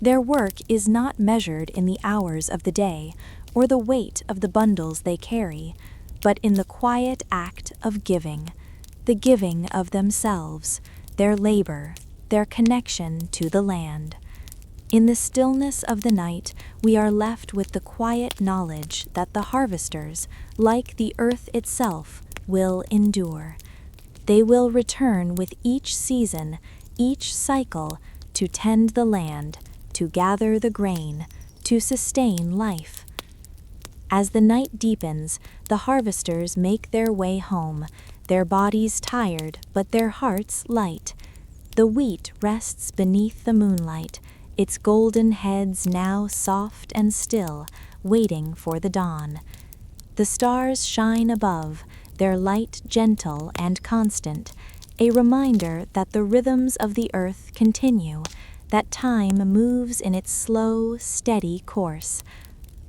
Their work is not measured in the hours of the day or the weight of the bundles they carry, but in the quiet act of giving, the giving of themselves, their labor, their connection to the land. In the stillness of the night, we are left with the quiet knowledge that the harvesters, like the earth itself, will endure. They will return with each season, each cycle, to tend the land, to gather the grain, to sustain life. As the night deepens, the harvesters make their way home, their bodies tired but their hearts light. The wheat rests beneath the moonlight, its golden heads now soft and still, waiting for the dawn. The stars shine above, their light gentle and constant, a reminder that the rhythms of the earth continue, that time moves in its slow, steady course.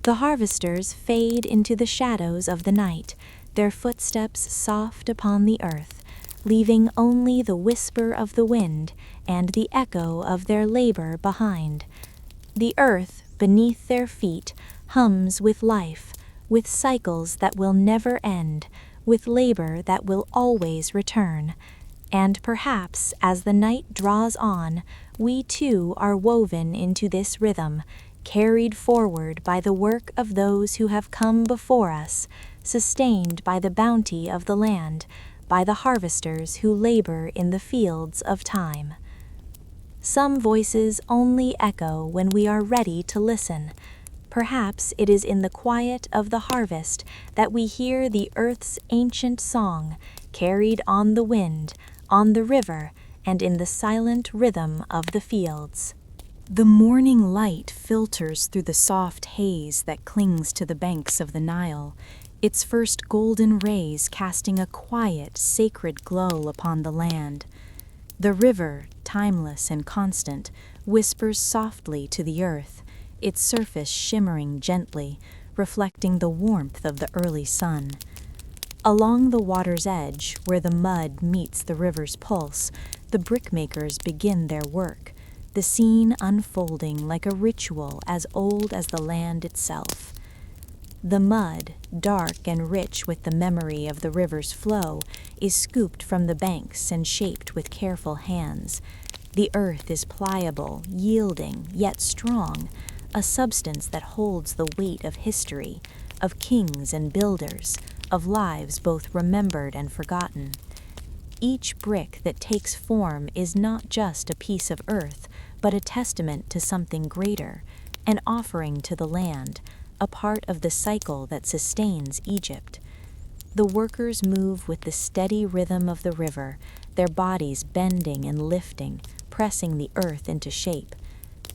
The harvesters fade into the shadows of the night, their footsteps soft upon the earth, leaving only the whisper of the wind and the echo of their labor behind. The earth beneath their feet hums with life, with cycles that will never end, with labor that will always return. And perhaps as the night draws on, we too are woven into this rhythm, carried forward by the work of those who have come before us, sustained by the bounty of the land, by the harvesters who labor in the fields of time. Some voices only echo when we are ready to listen. Perhaps it is in the quiet of the harvest that we hear the earth's ancient song, carried on the wind, on the river, and in the silent rhythm of the fields. The morning light filters through the soft haze that clings to the banks of the Nile, its first golden rays casting a quiet, sacred glow upon the land. The river, timeless and constant, whispers softly to the earth, its surface shimmering gently, reflecting the warmth of the early sun. Along the water's edge, where the mud meets the river's pulse, the brickmakers begin their work, the scene unfolding like a ritual as old as the land itself. The mud, dark and rich with the memory of the river's flow, is scooped from the banks and shaped with careful hands. The earth is pliable, yielding, yet strong, a substance that holds the weight of history, of kings and builders, of lives both remembered and forgotten. Each brick that takes form is not just a piece of earth, but a testament to something greater, an offering to the land, a part of the cycle that sustains Egypt. The workers move with the steady rhythm of the river, their bodies bending and lifting, pressing the earth into shape.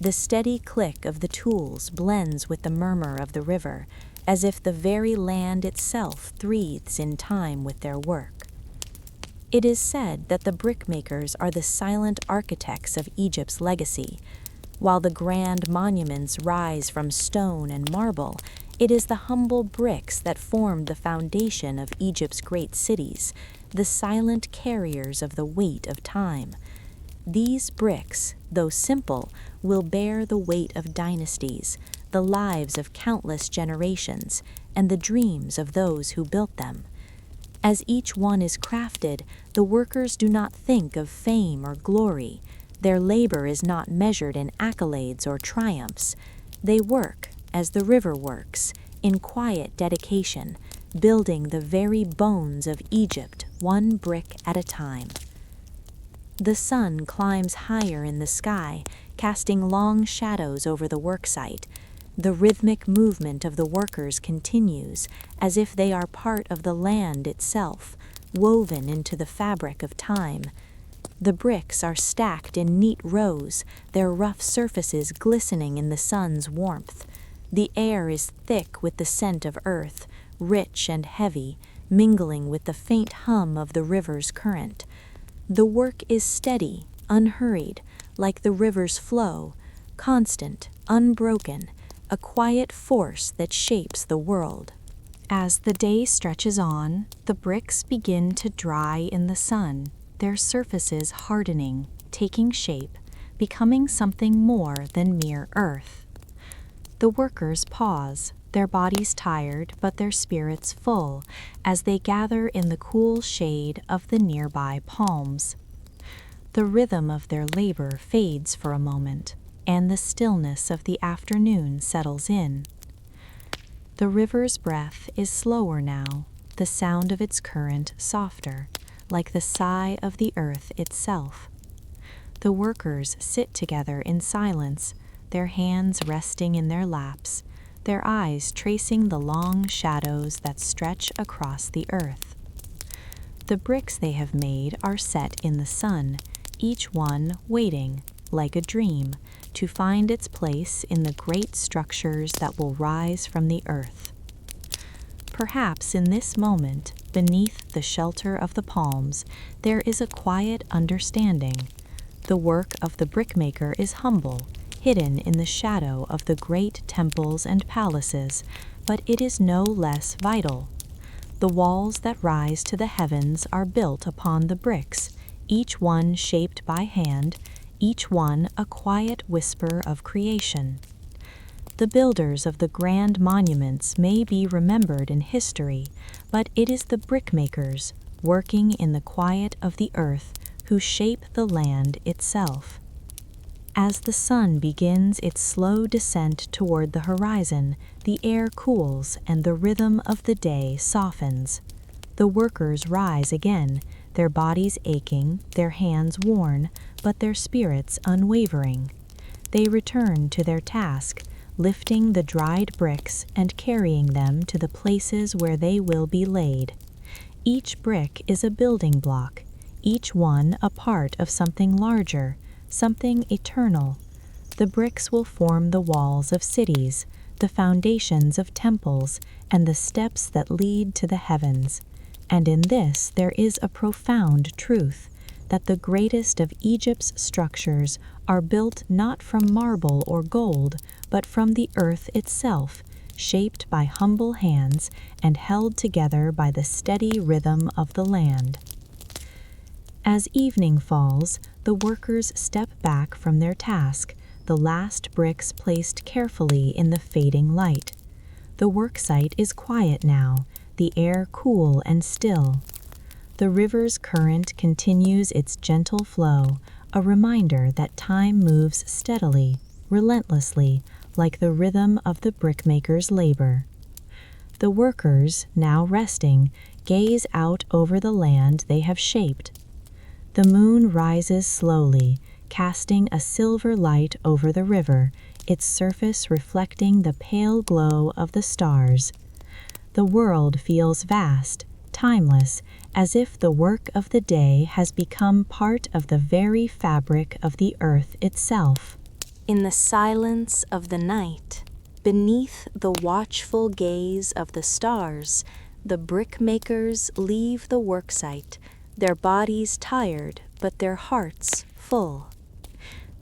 The steady click of the tools blends with the murmur of the river, as if the very land itself breathes in time with their work. It is said that the brickmakers are the silent architects of Egypt's legacy. While the grand monuments rise from stone and marble, it is the humble bricks that form the foundation of Egypt's great cities, the silent carriers of the weight of time. These bricks, though simple, will bear the weight of dynasties, the lives of countless generations, and the dreams of those who built them. As each one is crafted, the workers do not think of fame or glory. Their labor is not measured in accolades or triumphs. They work, as the river works, in quiet dedication, building the very bones of Egypt one brick at a time. The sun climbs higher in the sky, casting long shadows over the worksite. The rhythmic movement of the workers continues, as if they are part of the land itself, woven into the fabric of time. The bricks are stacked in neat rows, their rough surfaces glistening in the sun's warmth. The air is thick with the scent of earth, rich and heavy, mingling with the faint hum of the river's current. The work is steady, unhurried, like the river's flow, constant, unbroken, a quiet force that shapes the world. As the day stretches on, the bricks begin to dry in the sun, their surfaces hardening, taking shape, becoming something more than mere earth. The workers pause, their bodies tired but their spirits full, as they gather in the cool shade of the nearby palms. The rhythm of their labor fades for a moment, and the stillness of the afternoon settles in. The river's breath is slower now, the sound of its current softer, like the sigh of the earth itself. The workers sit together in silence, their hands resting in their laps, their eyes tracing the long shadows that stretch across the earth. The bricks they have made are set in the sun, each one waiting, like a dream, to find its place in the great structures that will rise from the earth. Perhaps in this moment, beneath the shelter of the palms, there is a quiet understanding. The work of the brickmaker is humble, hidden in the shadow of the great temples and palaces, but it is no less vital. The walls that rise to the heavens are built upon the bricks, each one shaped by hand, each one a quiet whisper of creation. The builders of the grand monuments may be remembered in history, but it is the brickmakers, working in the quiet of the earth, who shape the land itself. As the sun begins its slow descent toward the horizon, the air cools and the rhythm of the day softens. The workers rise again, their bodies aching, their hands worn, but their spirits unwavering. They return to their task, lifting the dried bricks and carrying them to the places where they will be laid. Each brick is a building block, each one a part of something larger, something eternal. The bricks will form the walls of cities, the foundations of temples, and the steps that lead to the heavens. And in this there is a profound truth, that the greatest of Egypt's structures are built not from marble or gold, but from the earth itself, shaped by humble hands and held together by the steady rhythm of the land. As evening falls, the workers step back from their task, the last bricks placed carefully in the fading light. The worksite is quiet now, the air cool and still. The river's current continues its gentle flow, a reminder that time moves steadily, relentlessly, like the rhythm of the brickmaker's labor. The workers, now resting, gaze out over the land they have shaped. The moon rises slowly, casting a silver light over the river, its surface reflecting the pale glow of the stars. The world feels vast, timeless, as if the work of the day has become part of the very fabric of the earth itself. In the silence of the night, beneath the watchful gaze of the stars, the brickmakers leave the worksite, their bodies tired but their hearts full.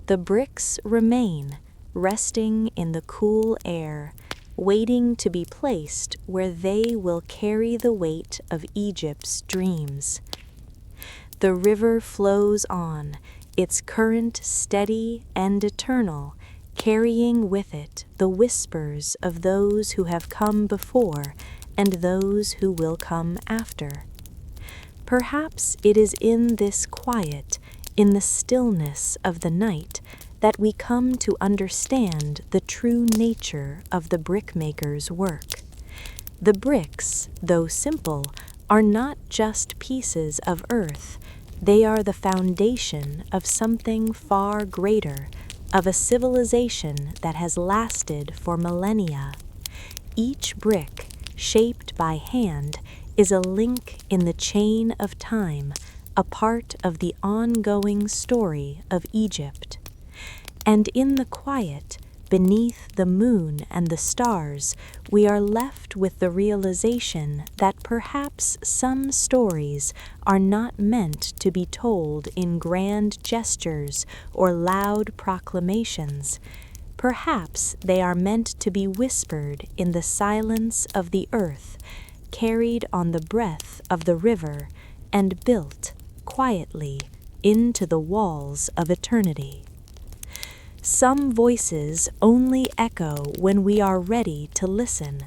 The bricks remain, resting in the cool air, waiting to be placed where they will carry the weight of Egypt's dreams. The river flows on, its current steady and eternal, carrying with it the whispers of those who have come before and those who will come after. Perhaps it is in this quiet, in the stillness of the night, that we come to understand the true nature of the brickmaker's work. The bricks, though simple, are not just pieces of earth. They are the foundation of something far greater, of a civilization that has lasted for millennia. Each brick, shaped by hand, is a link in the chain of time, a part of the ongoing story of Egypt. And in the quiet, beneath the moon and the stars, we are left with the realization that perhaps some stories are not meant to be told in grand gestures or loud proclamations. Perhaps they are meant to be whispered in the silence of the earth, carried on the breath of the river, and built, quietly, into the walls of eternity. Some voices only echo when we are ready to listen.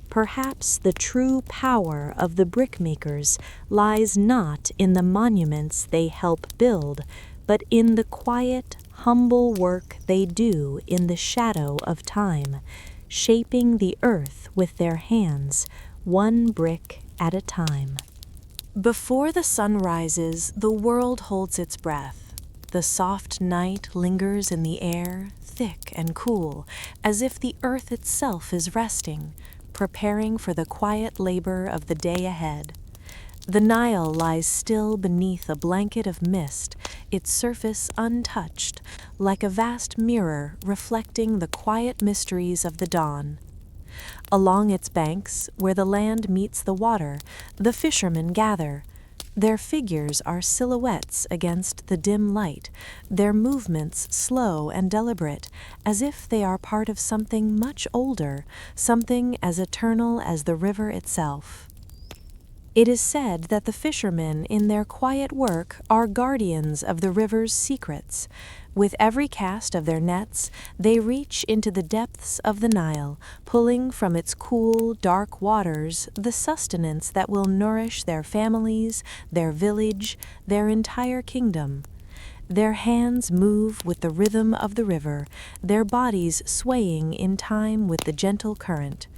Perhaps the true power of the brickmakers lies not in the monuments they help build, but in the quiet, humble work they do in the shadow of time, shaping the earth with their hands, one brick at a time. Before the sun rises, the world holds its breath. The soft night lingers in the air, thick and cool, as if the earth itself is resting, preparing for the quiet labor of the day ahead. The Nile lies still beneath a blanket of mist, its surface untouched, like a vast mirror reflecting the quiet mysteries of the dawn. Along its banks, where the land meets the water, the fishermen gather. Their figures are silhouettes against the dim light, their movements slow and deliberate, as if they are part of something much older, something as eternal as the river itself. It is said that the fishermen in their quiet work are guardians of the river's secrets. With every cast of their nets, they reach into the depths of the Nile, pulling from its cool, dark waters the sustenance that will nourish their families, their village, their entire kingdom. Their hands move with the rhythm of the river, their bodies swaying in time with the gentle current.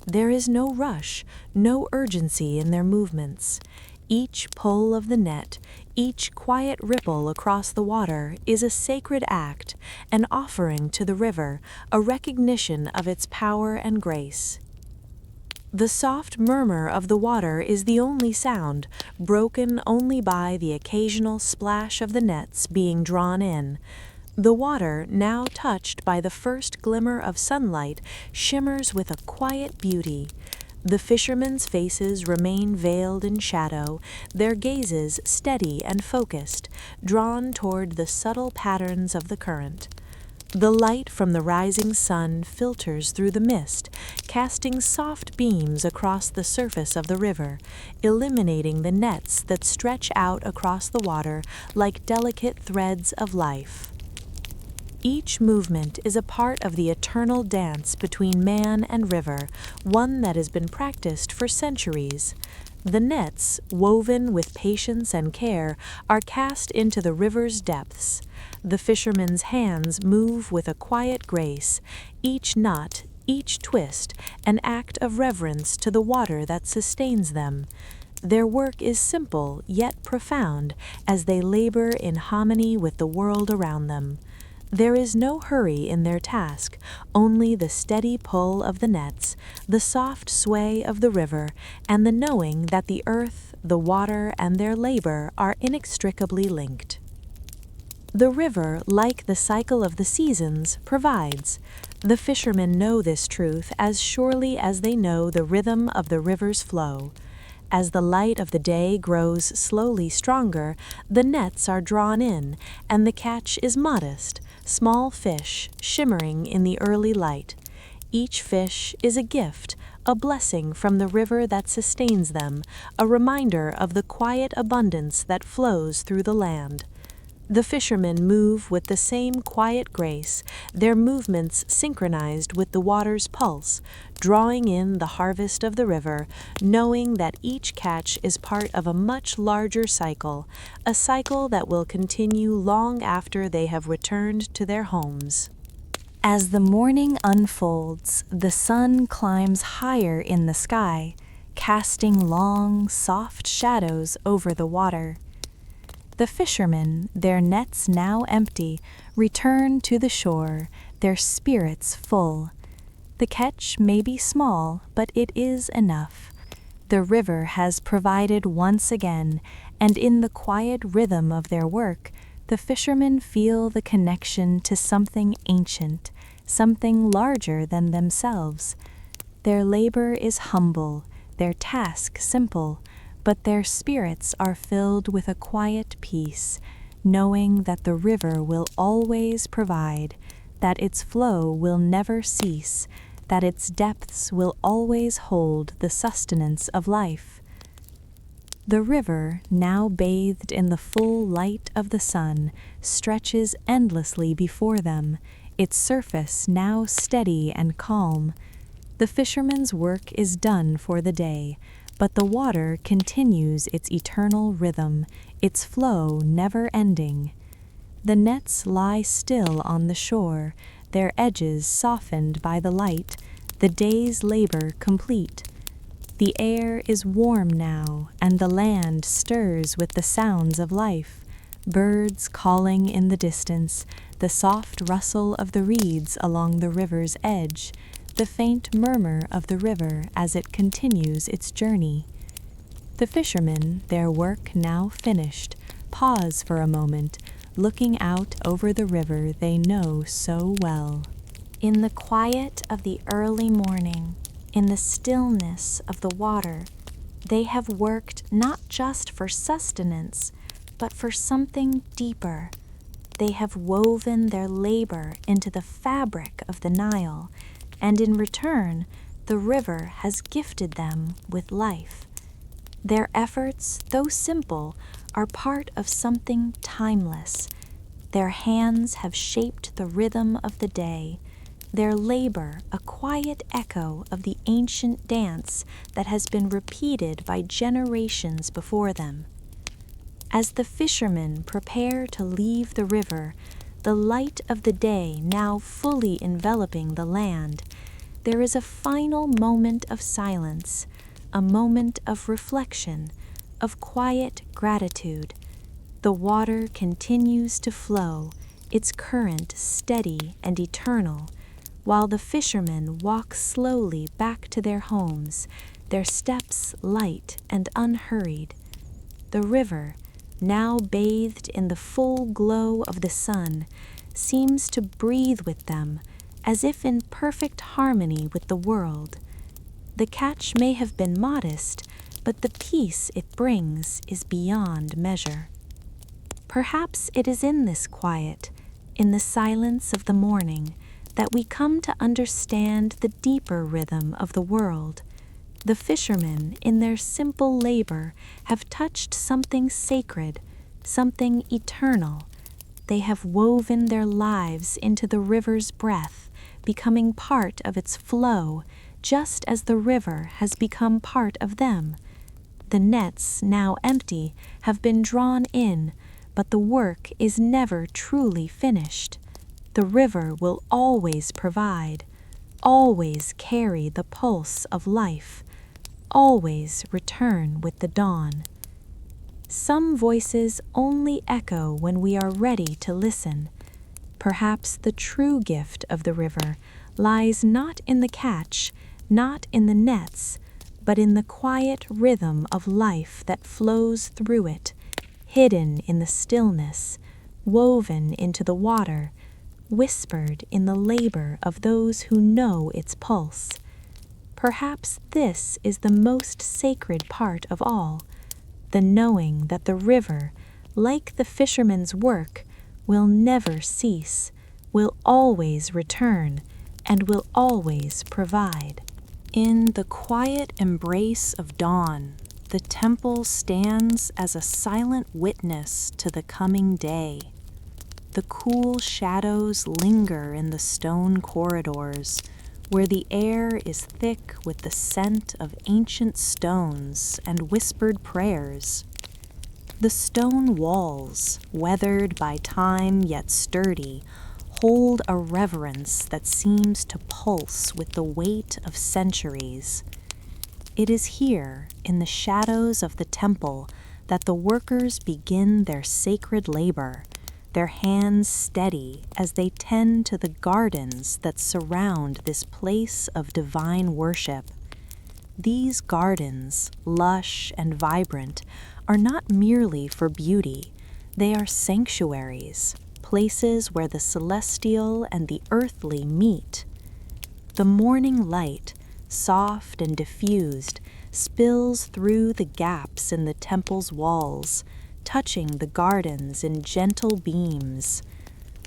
There is no rush, no urgency in their movements. Each pull of the net, each quiet ripple across the water is a sacred act, an offering to the river, a recognition of its power and grace. The soft murmur of the water is the only sound, broken only by the occasional splash of the nets being drawn in. The water, now touched by the first glimmer of sunlight, shimmers with a quiet beauty. The fishermen's faces remain veiled in shadow, their gazes steady and focused, drawn toward the subtle patterns of the current. The light from the rising sun filters through the mist, casting soft beams across the surface of the river, illuminating the nets that stretch out across the water like delicate threads of life. Each movement is a part of the eternal dance between man and river, one that has been practiced for centuries. The nets, woven with patience and care, are cast into the river's depths. The fishermen's hands move with a quiet grace, each knot, each twist, an act of reverence to the water that sustains them. Their work is simple yet profound as they labor in harmony with the world around them. There is no hurry in their task, only the steady pull of the nets, the soft sway of the river, and the knowing that the earth, the water, and their labor are inextricably linked. The river, like the cycle of the seasons, provides. The fishermen know this truth as surely as they know the rhythm of the river's flow. As the light of the day grows slowly stronger, the nets are drawn in, and the catch is modest, small fish shimmering in the early light. Each fish is a gift, a blessing from the river that sustains them, a reminder of the quiet abundance that flows through the land. The fishermen move with the same quiet grace, their movements synchronized with the water's pulse, drawing in the harvest of the river, knowing that each catch is part of a much larger cycle, a cycle that will continue long after they have returned to their homes. As the morning unfolds, the sun climbs higher in the sky, casting long, soft shadows over the water. The fishermen, their nets now empty, return to the shore, their spirits full. The catch may be small, but it is enough. The river has provided once again, and in the quiet rhythm of their work, the fishermen feel the connection to something ancient, something larger than themselves. Their labor is humble, their task simple, but their spirits are filled with a quiet peace, knowing that the river will always provide, that its flow will never cease, that its depths will always hold the sustenance of life. The river, now bathed in the full light of the sun, stretches endlessly before them, its surface now steady and calm. The fisherman's work is done for the day, but the water continues its eternal rhythm, its flow never ending. The nets lie still on the shore, their edges softened by the light, the day's labor complete. The air is warm now, and the land stirs with the sounds of life, birds calling in the distance, the soft rustle of the reeds along the river's edge, the faint murmur of the river as it continues its journey. The fishermen, their work now finished, pause for a moment, looking out over the river they know so well. In the quiet of the early morning, in the stillness of the water, they have worked not just for sustenance, but for something deeper. They have woven their labor into the fabric of the Nile, and in return, the river has gifted them with life. Their efforts, though simple, are part of something timeless. Their hands have shaped the rhythm of the day, their labor a quiet echo of the ancient dance that has been repeated by generations before them. As the fishermen prepare to leave the river, the light of the day now fully enveloping the land, there is a final moment of silence, a moment of reflection, of quiet gratitude. The water continues to flow, its current steady and eternal, while the fishermen walk slowly back to their homes, their steps light and unhurried. The river, now bathed in the full glow of the sun, seems to breathe with them, as if in perfect harmony with the world. The catch may have been modest, but the peace it brings is beyond measure. Perhaps it is in this quiet, in the silence of the morning, that we come to understand the deeper rhythm of the world. The fishermen, in their simple labor, have touched something sacred, something eternal. They have woven their lives into the river's breath, becoming part of its flow, just as the river has become part of them. The nets, now empty, have been drawn in, but the work is never truly finished. The river will always provide, always carry the pulse of life, always return with the dawn. Some voices only echo when we are ready to listen. Perhaps the true gift of the river lies not in the catch, not in the nets, but in the quiet rhythm of life that flows through it, hidden in the stillness, woven into the water, whispered in the labor of those who know its pulse. Perhaps this is the most sacred part of all, the knowing that the river, like the fisherman's work, will never cease, will always return, and will always provide. In the quiet embrace of dawn, the temple stands as a silent witness to the coming day. The cool shadows linger in the stone corridors, where the air is thick with the scent of ancient stones and whispered prayers. The stone walls, weathered by time yet sturdy, hold a reverence that seems to pulse with the weight of centuries. It is here, in the shadows of the temple, that the workers begin their sacred labor, their hands steady as they tend to the gardens that surround this place of divine worship. These gardens, lush and vibrant, are not merely for beauty. They are sanctuaries, places where the celestial and the earthly meet. The morning light, soft and diffused, spills through the gaps in the temple's walls, touching the gardens in gentle beams.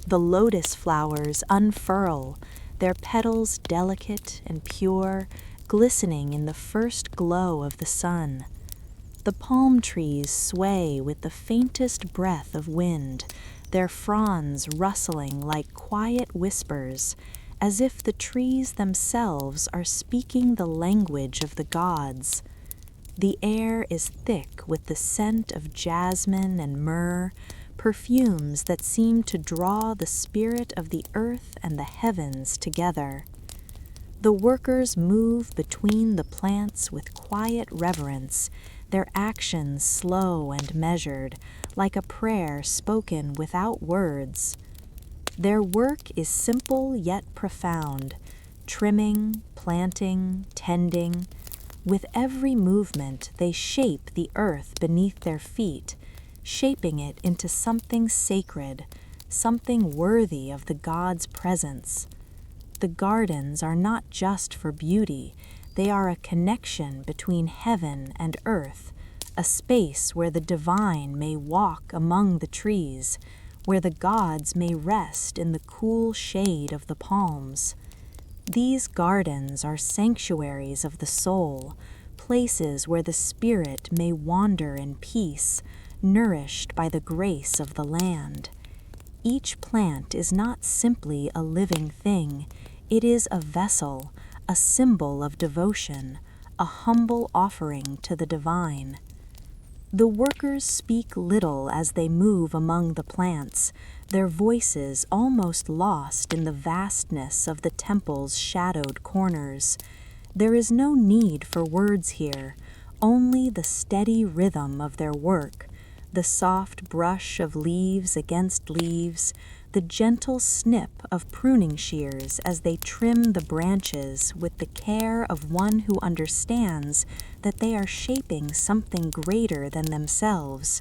The lotus flowers unfurl, their petals delicate and pure, glistening in the first glow of the sun. The palm trees sway with the faintest breath of wind, their fronds rustling like quiet whispers, as if the trees themselves are speaking the language of the gods. The air is thick with the scent of jasmine and myrrh, perfumes that seem to draw the spirit of the earth and the heavens together. The workers move between the plants with quiet reverence, their actions slow and measured, like a prayer spoken without words. Their work is simple yet profound, trimming, planting, tending. With every movement, they shape the earth beneath their feet, shaping it into something sacred, something worthy of the God's presence. The gardens are not just for beauty, they are a connection between heaven and earth, a space where the divine may walk among the trees, where the gods may rest in the cool shade of the palms. These gardens are sanctuaries of the soul, places where the spirit may wander in peace, nourished by the grace of the land. Each plant is not simply a living thing, it is a vessel, a symbol of devotion, a humble offering to the divine. The workers speak little as they move among the plants, their voices almost lost in the vastness of the temple's shadowed corners. There is no need for words here, only the steady rhythm of their work, the soft brush of leaves against leaves, the gentle snip of pruning shears as they trim the branches with the care of one who understands that they are shaping something greater than themselves.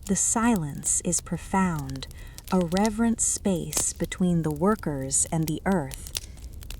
The silence is profound, a reverent space between the workers and the earth.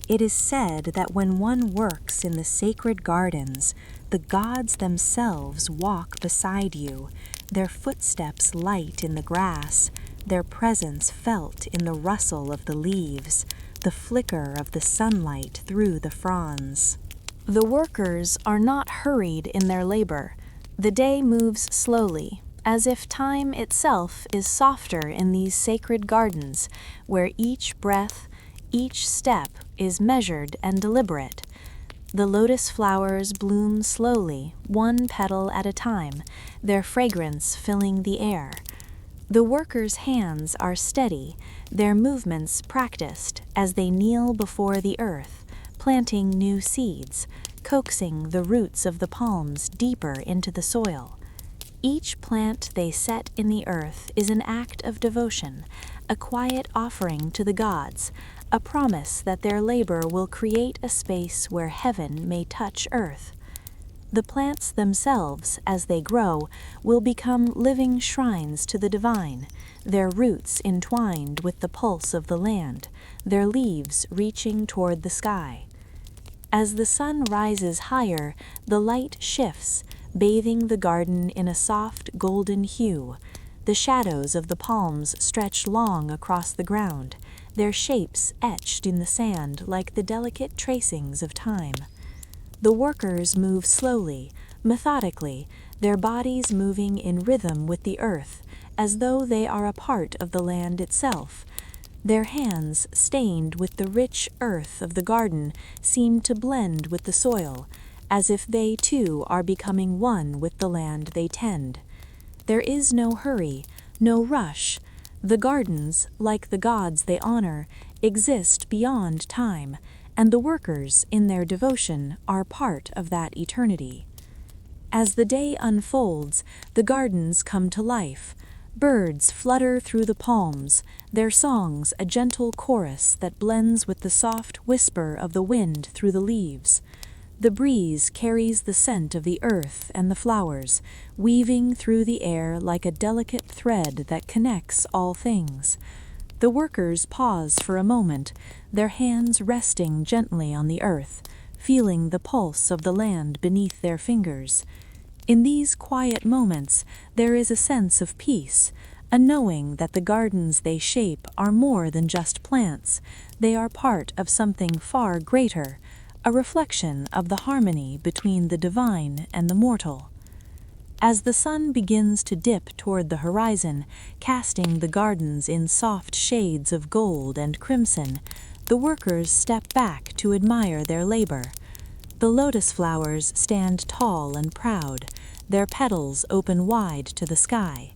It is said that when one works in the sacred gardens, the gods themselves walk beside you, their footsteps light in the grass, their presence felt in the rustle of the leaves, the flicker of the sunlight through the fronds. The workers are not hurried in their labor. The day moves slowly, as if time itself is softer in these sacred gardens, where each breath, each step is measured and deliberate. The lotus flowers bloom slowly, one petal at a time, their fragrance filling the air. The workers' hands are steady, their movements practiced as they kneel before the earth, planting new seeds, coaxing the roots of the palms deeper into the soil. Each plant they set in the earth is an act of devotion, a quiet offering to the gods, a promise that their labor will create a space where heaven may touch earth. The plants themselves, as they grow, will become living shrines to the divine, their roots entwined with the pulse of the land, their leaves reaching toward the sky. As the sun rises higher, the light shifts, bathing the garden in a soft golden hue. The shadows of the palms stretch long across the ground, their shapes etched in the sand like the delicate tracings of time. The workers move slowly, methodically, their bodies moving in rhythm with the earth, as though they are a part of the land itself. Their hands, stained with the rich earth of the garden, seem to blend with the soil, as if they too are becoming one with the land they tend. There is no hurry, no rush. The gardens, like the gods they honor, exist beyond time, and the workers, in their devotion, are part of that eternity. As the day unfolds, the gardens come to life. Birds flutter through the palms, their songs a gentle chorus that blends with the soft whisper of the wind through the leaves. The breeze carries the scent of the earth and the flowers, weaving through the air like a delicate thread that connects all things. The workers pause for a moment, their hands resting gently on the earth, feeling the pulse of the land beneath their fingers. In these quiet moments, there is a sense of peace, a knowing that the gardens they shape are more than just plants. They are part of something far greater, a reflection of the harmony between the divine and the mortal. As the sun begins to dip toward the horizon, casting the gardens in soft shades of gold and crimson, the workers step back to admire their labor. The lotus flowers stand tall and proud, their petals open wide to the sky.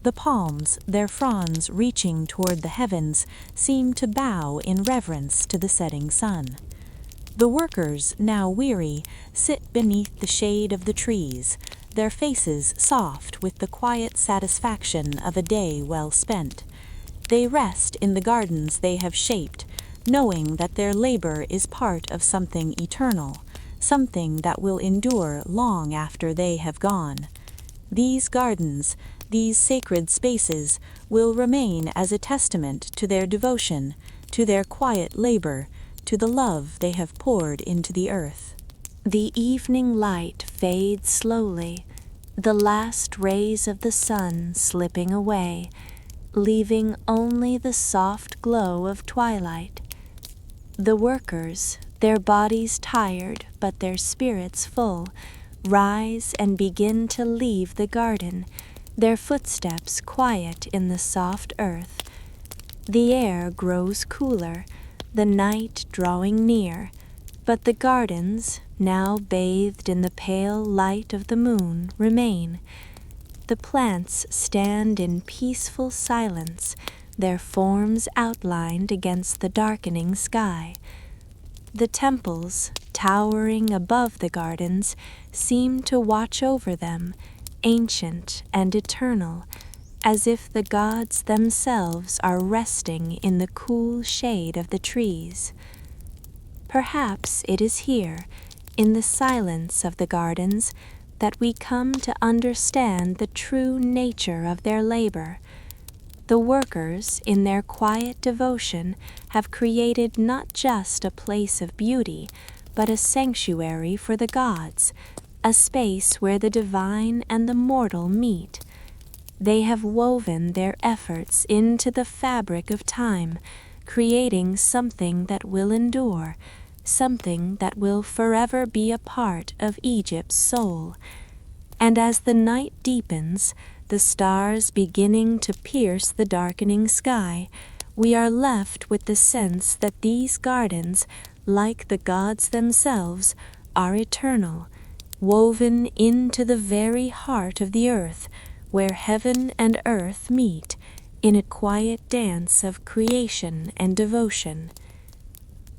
The palms, their fronds reaching toward the heavens, seem to bow in reverence to the setting sun. The workers, now weary, sit beneath the shade of the trees, their faces soft with the quiet satisfaction of a day well spent. They rest in the gardens they have shaped, knowing that their labor is part of something eternal, something that will endure long after they have gone. These gardens, these sacred spaces, will remain as a testament to their devotion, to their quiet labor, to the love they have poured into the earth. The evening light fades slowly, the last rays of the sun slipping away, leaving only the soft glow of twilight. The workers, their bodies tired but their spirits full, rise and begin to leave the garden, their footsteps quiet in the soft earth. The air grows cooler, the night drawing near, but the gardens, now bathed in the pale light of the moon, remain. The plants stand in peaceful silence, their forms outlined against the darkening sky. The temples, towering above the gardens, seem to watch over them, ancient and eternal, as if the gods themselves are resting in the cool shade of the trees. Perhaps it is here, in the silence of the gardens, that we come to understand the true nature of their labor. The workers, in their quiet devotion, have created not just a place of beauty, but a sanctuary for the gods, a space where the divine and the mortal meet. They have woven their efforts into the fabric of time, creating something that will endure, something that will forever be a part of Egypt's soul. And as the night deepens, the stars beginning to pierce the darkening sky, we are left with the sense that these gardens, like the gods themselves, are eternal, woven into the very heart of the earth, where heaven and earth meet in a quiet dance of creation and devotion.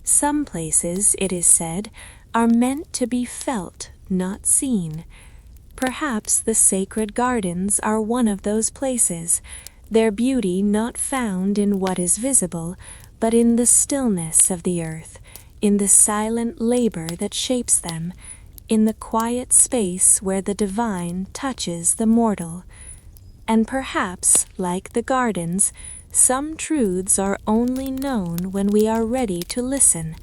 Some places, it is said, are meant to be felt, not seen. Perhaps the sacred gardens are one of those places, their beauty not found in what is visible, but in the stillness of the earth, in the silent labor that shapes them, in the quiet space where the divine touches the mortal. And perhaps, like the gardens, some truths are only known when we are ready to listen,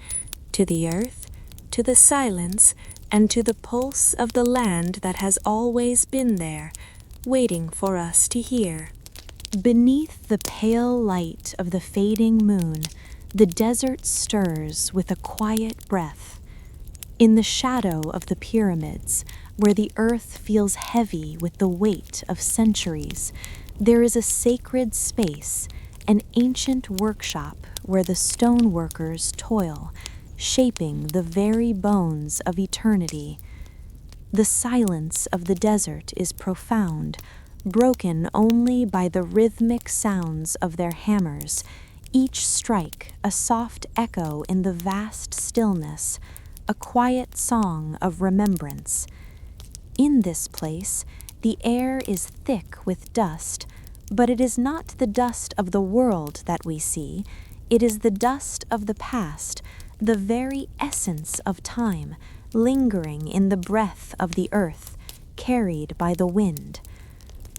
to the earth, to the silence, and to the pulse of the land that has always been there, waiting for us to hear. Beneath the pale light of the fading moon, the desert stirs with a quiet breath. In the shadow of the pyramids, where the earth feels heavy with the weight of centuries, there is a sacred space, an ancient workshop where the stone workers toil, shaping the very bones of eternity. The silence of the desert is profound, broken only by the rhythmic sounds of their hammers, each strike a soft echo in the vast stillness, a quiet song of remembrance. In this place, the air is thick with dust, but it is not the dust of the world that we see. It is the dust of the past, the very essence of time, lingering in the breath of the earth, carried by the wind.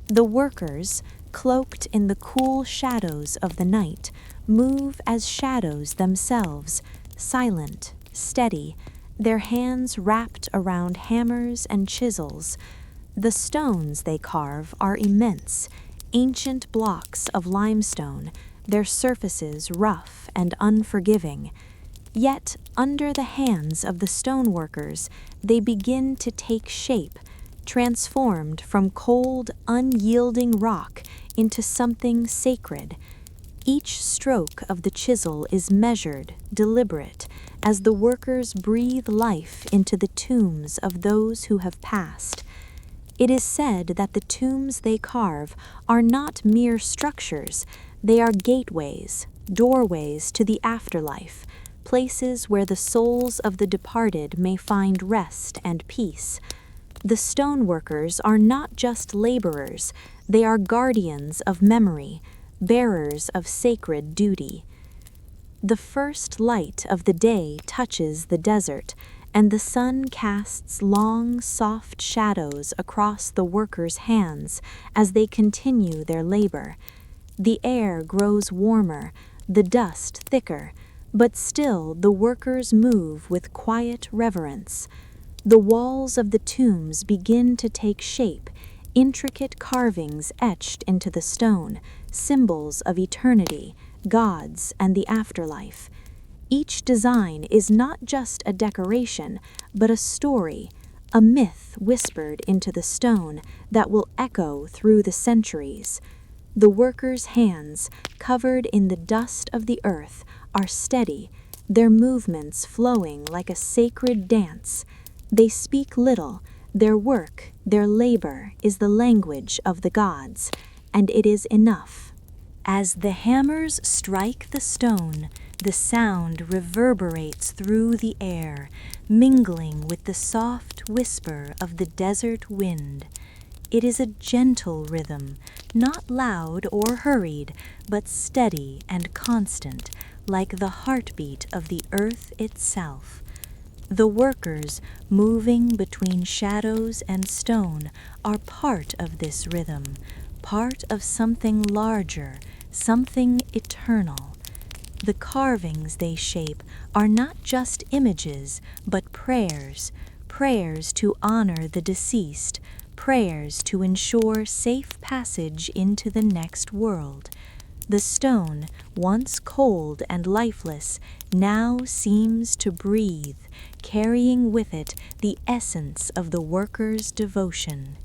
The workers, cloaked in the cool shadows of the night, move as shadows themselves, silent, steady, their hands wrapped around hammers and chisels. The stones they carve are immense, ancient blocks of limestone, their surfaces rough and unforgiving. Yet, under the hands of the stoneworkers, they begin to take shape, transformed from cold, unyielding rock into something sacred. Each stroke of the chisel is measured, deliberate, as the workers breathe life into the tombs of those who have passed. It is said that the tombs they carve are not mere structures, they are gateways, doorways to the afterlife, places where the souls of the departed may find rest and peace. The stoneworkers are not just laborers, they are guardians of memory, bearers of sacred duty. The first light of the day touches the desert, and the sun casts long, soft shadows across the workers' hands as they continue their labor. The air grows warmer, the dust thicker, but still the workers move with quiet reverence. The walls of the tombs begin to take shape, intricate carvings etched into the stone, symbols of eternity, gods, and the afterlife. Each design is not just a decoration, but a story, a myth whispered into the stone that will echo through the centuries. The workers' hands, covered in the dust of the earth, are steady, their movements flowing like a sacred dance. They speak little, their work, their labor is the language of the gods, and it is enough. As the hammers strike the stone, the sound reverberates through the air, mingling with the soft whisper of the desert wind. It is a gentle rhythm, not loud or hurried, but steady and constant, like the heartbeat of the earth itself. The workers, moving between shadows and stone, are part of this rhythm, part of something larger, something eternal. The carvings they shape are not just images, but prayers, prayers to honor the deceased, prayers to ensure safe passage into the next world. The stone, once cold and lifeless, now seems to breathe, carrying with it the essence of the worker's devotion.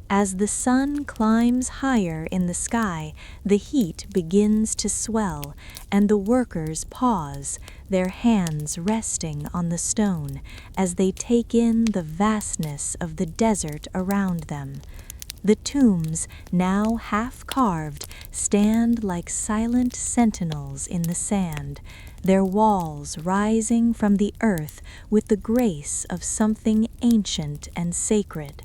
As the sun climbs higher in the sky, the heat begins to swell, and the workers pause, their hands resting on the stone, as they take in the vastness of the desert around them. The tombs, now half-carved, stand like silent sentinels in the sand, their walls rising from the earth with the grace of something ancient and sacred.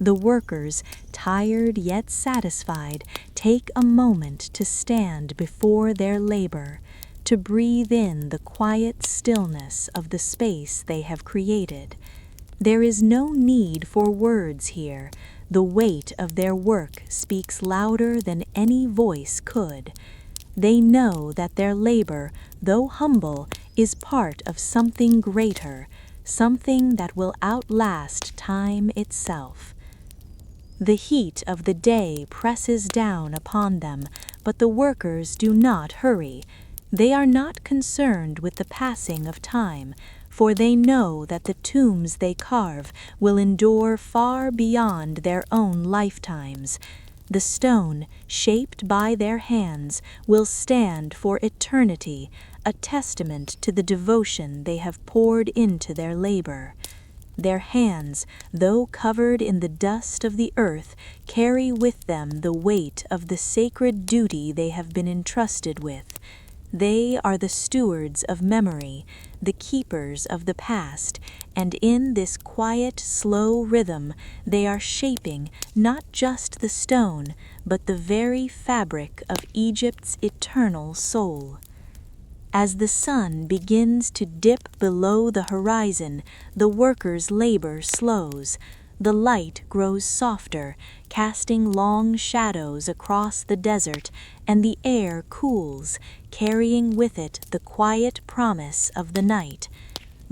The workers, tired yet satisfied, take a moment to stand before their labor, to breathe in the quiet stillness of the space they have created. There is no need for words here. The weight of their work speaks louder than any voice could. They know that their labor, though humble, is part of something greater, something that will outlast time itself. The heat of the day presses down upon them, but the workers do not hurry. They are not concerned with the passing of time, for they know that the tombs they carve will endure far beyond their own lifetimes. The stone, shaped by their hands, will stand for eternity, a testament to the devotion they have poured into their labor. Their hands, though covered in the dust of the earth, carry with them the weight of the sacred duty they have been entrusted with. They are the stewards of memory, the keepers of the past, and in this quiet, slow rhythm they are shaping not just the stone, but the very fabric of Egypt's eternal soul. As the sun begins to dip below the horizon, the workers' labor slows. The light grows softer, casting long shadows across the desert, and the air cools, carrying with it the quiet promise of the night.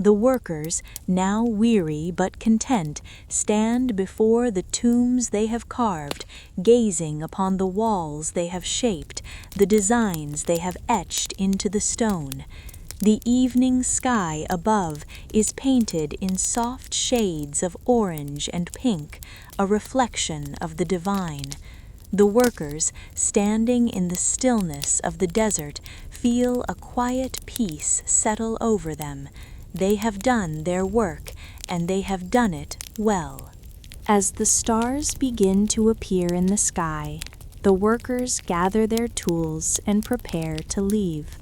The workers, now weary but content, stand before the tombs they have carved, gazing upon the walls they have shaped, the designs they have etched into the stone. The evening sky above is painted in soft shades of orange and pink, a reflection of the divine. The workers, standing in the stillness of the desert, feel a quiet peace settle over them. They have done their work, and they have done it well. As the stars begin to appear in the sky, the workers gather their tools and prepare to leave.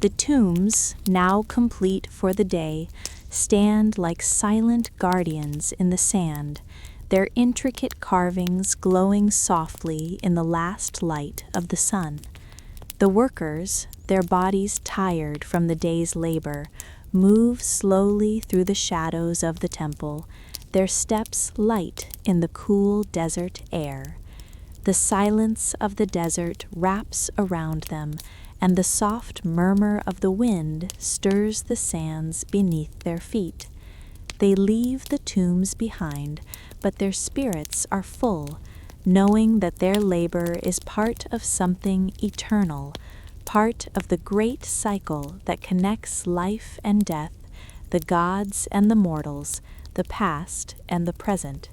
The tombs, now complete for the day, stand like silent guardians in the sand, their intricate carvings glowing softly in the last light of the sun. The workers, their bodies tired from the day's labor, move slowly through the shadows of the temple, their steps light in the cool desert air. The silence of the desert wraps around them, and the soft murmur of the wind stirs the sands beneath their feet. They leave the tombs behind, but their spirits are full, knowing that their labor is part of something eternal, part of the great cycle that connects life and death, the gods and the mortals, the past and the present.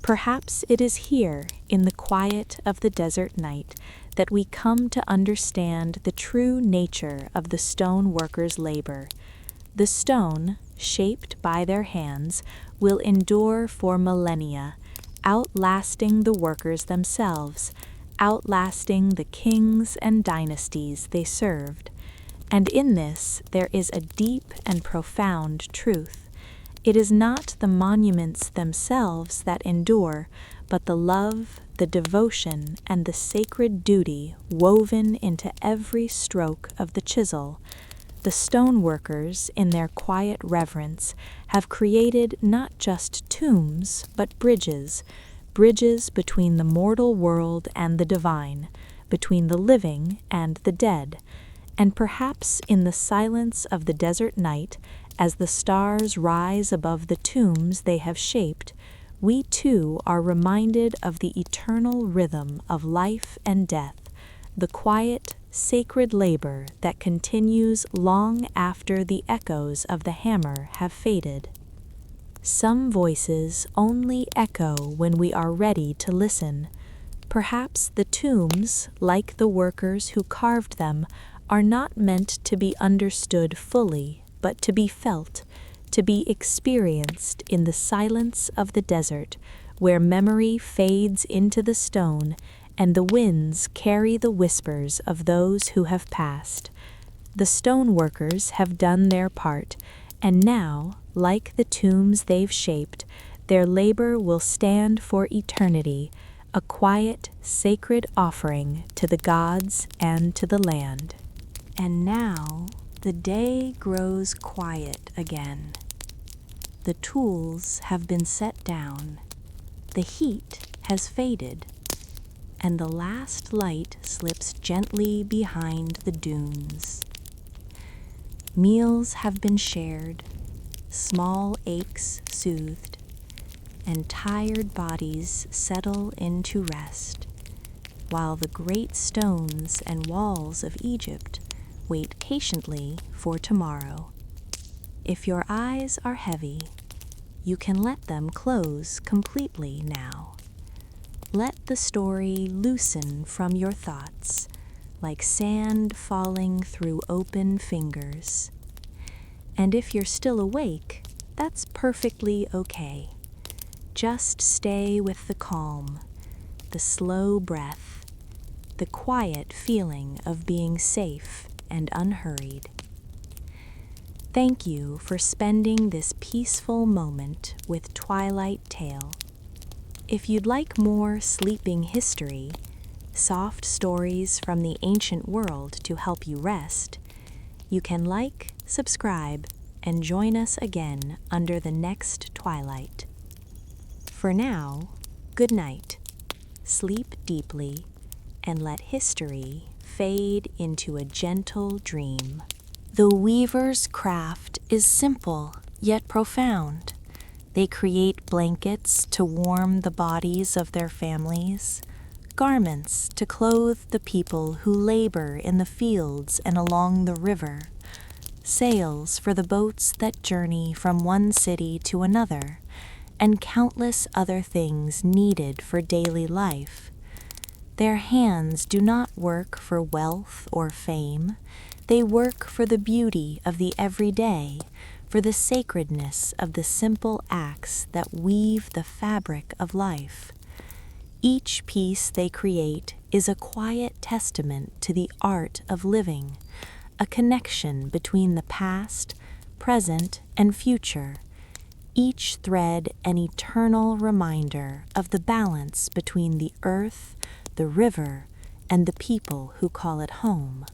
Perhaps it is here, in the quiet of the desert night, that we come to understand the true nature of the stone workers' labor. The stone, shaped by their hands, will endure for millennia, outlasting the workers themselves, outlasting the kings and dynasties they served. And in this there is a deep and profound truth. It is not the monuments themselves that endure, but the love, the devotion, and the sacred duty woven into every stroke of the chisel. The stoneworkers, in their quiet reverence, have created not just tombs, but bridges, bridges between the mortal world and the divine, between the living and the dead, and perhaps in the silence of the desert night, as the stars rise above the tombs they have shaped, we too are reminded of the eternal rhythm of life and death, the quiet, sacred labor that continues long after the echoes of the hammer have faded. Some voices only echo when we are ready to listen. Perhaps the tombs, like the workers who carved them, are not meant to be understood fully, but to be felt, to be experienced in the silence of the desert, where memory fades into the stone and the winds carry the whispers of those who have passed. The stone workers have done their part, and now, like the tombs they've shaped, their labor will stand for eternity, a quiet, sacred offering to the gods and to the land. And now the day grows quiet again. The tools have been set down, the heat has faded, and the last light slips gently behind the dunes. Meals have been shared, small aches soothed, and tired bodies settle into rest, while the great stones and walls of Egypt wait patiently for tomorrow. If your eyes are heavy, you can let them close completely now. Let the story loosen from your thoughts, like sand falling through open fingers. And if you're still awake, that's perfectly okay. Just stay with the calm, the slow breath, the quiet feeling of being safe and unhurried. Thank you for spending this peaceful moment with Twilight Tale. If you'd like more sleeping history, soft stories from the ancient world to help you rest, you can like, subscribe, and join us again under the next twilight. For now, good night. Sleep deeply and let history fade into a gentle dream. The weaver's craft is simple yet profound. They create blankets to warm the bodies of their families, garments to clothe the people who labor in the fields and along the river, sails for the boats that journey from one city to another, and countless other things needed for daily life. Their hands do not work for wealth or fame. They work for the beauty of the everyday, for the sacredness of the simple acts that weave the fabric of life. Each piece they create is a quiet testament to the art of living, a connection between the past, present, and future, each thread an eternal reminder of the balance between the earth, the river, and the people who call it home.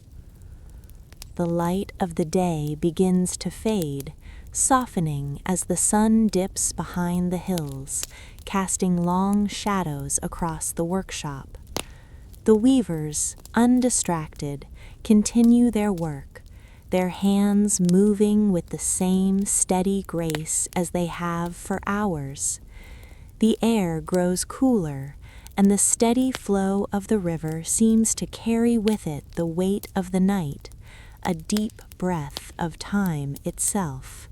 The light of the day begins to fade, softening as the sun dips behind the hills, casting long shadows across the workshop. The weavers, undistracted, continue their work, their hands moving with the same steady grace as they have for hours. The air grows cooler, and the steady flow of the river seems to carry with it the weight of the night, a deep breath of time itself.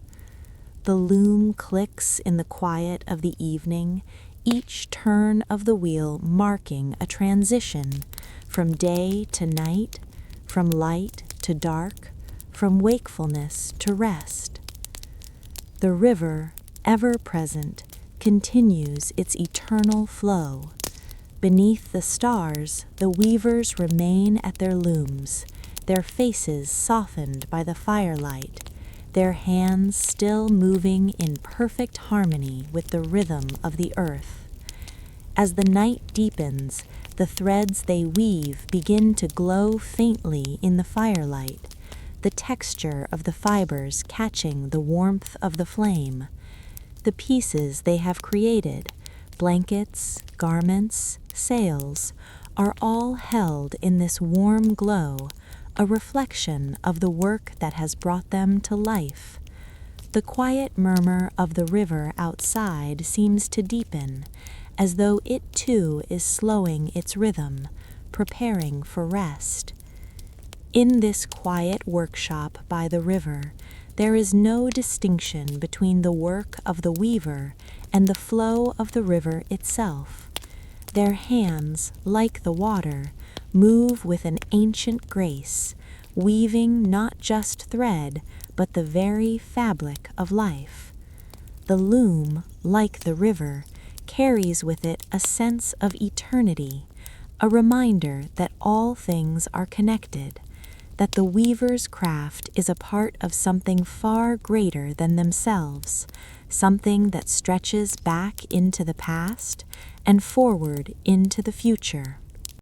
The loom clicks in the quiet of the evening, each turn of the wheel marking a transition from day to night, from light to dark, from wakefulness to rest. The river, ever present, continues its eternal flow. Beneath the stars, the weavers remain at their looms, their faces softened by the firelight, their hands still moving in perfect harmony with the rhythm of the earth. As the night deepens, the threads they weave begin to glow faintly in the firelight, the texture of the fibers catching the warmth of the flame. The pieces they have created, blankets, garments, sails, are all held in this warm glow, a reflection of the work that has brought them to life. The quiet murmur of the river outside seems to deepen, as though it too is slowing its rhythm, preparing for rest. In this quiet workshop by the river, there is no distinction between the work of the weaver and the flow of the river itself. Their hands, like the water, move with an ancient grace, weaving not just thread, but the very fabric of life. The loom, like the river, carries with it a sense of eternity, a reminder that all things are connected, that the weaver's craft is a part of something far greater than themselves, something that stretches back into the past and forward into the future.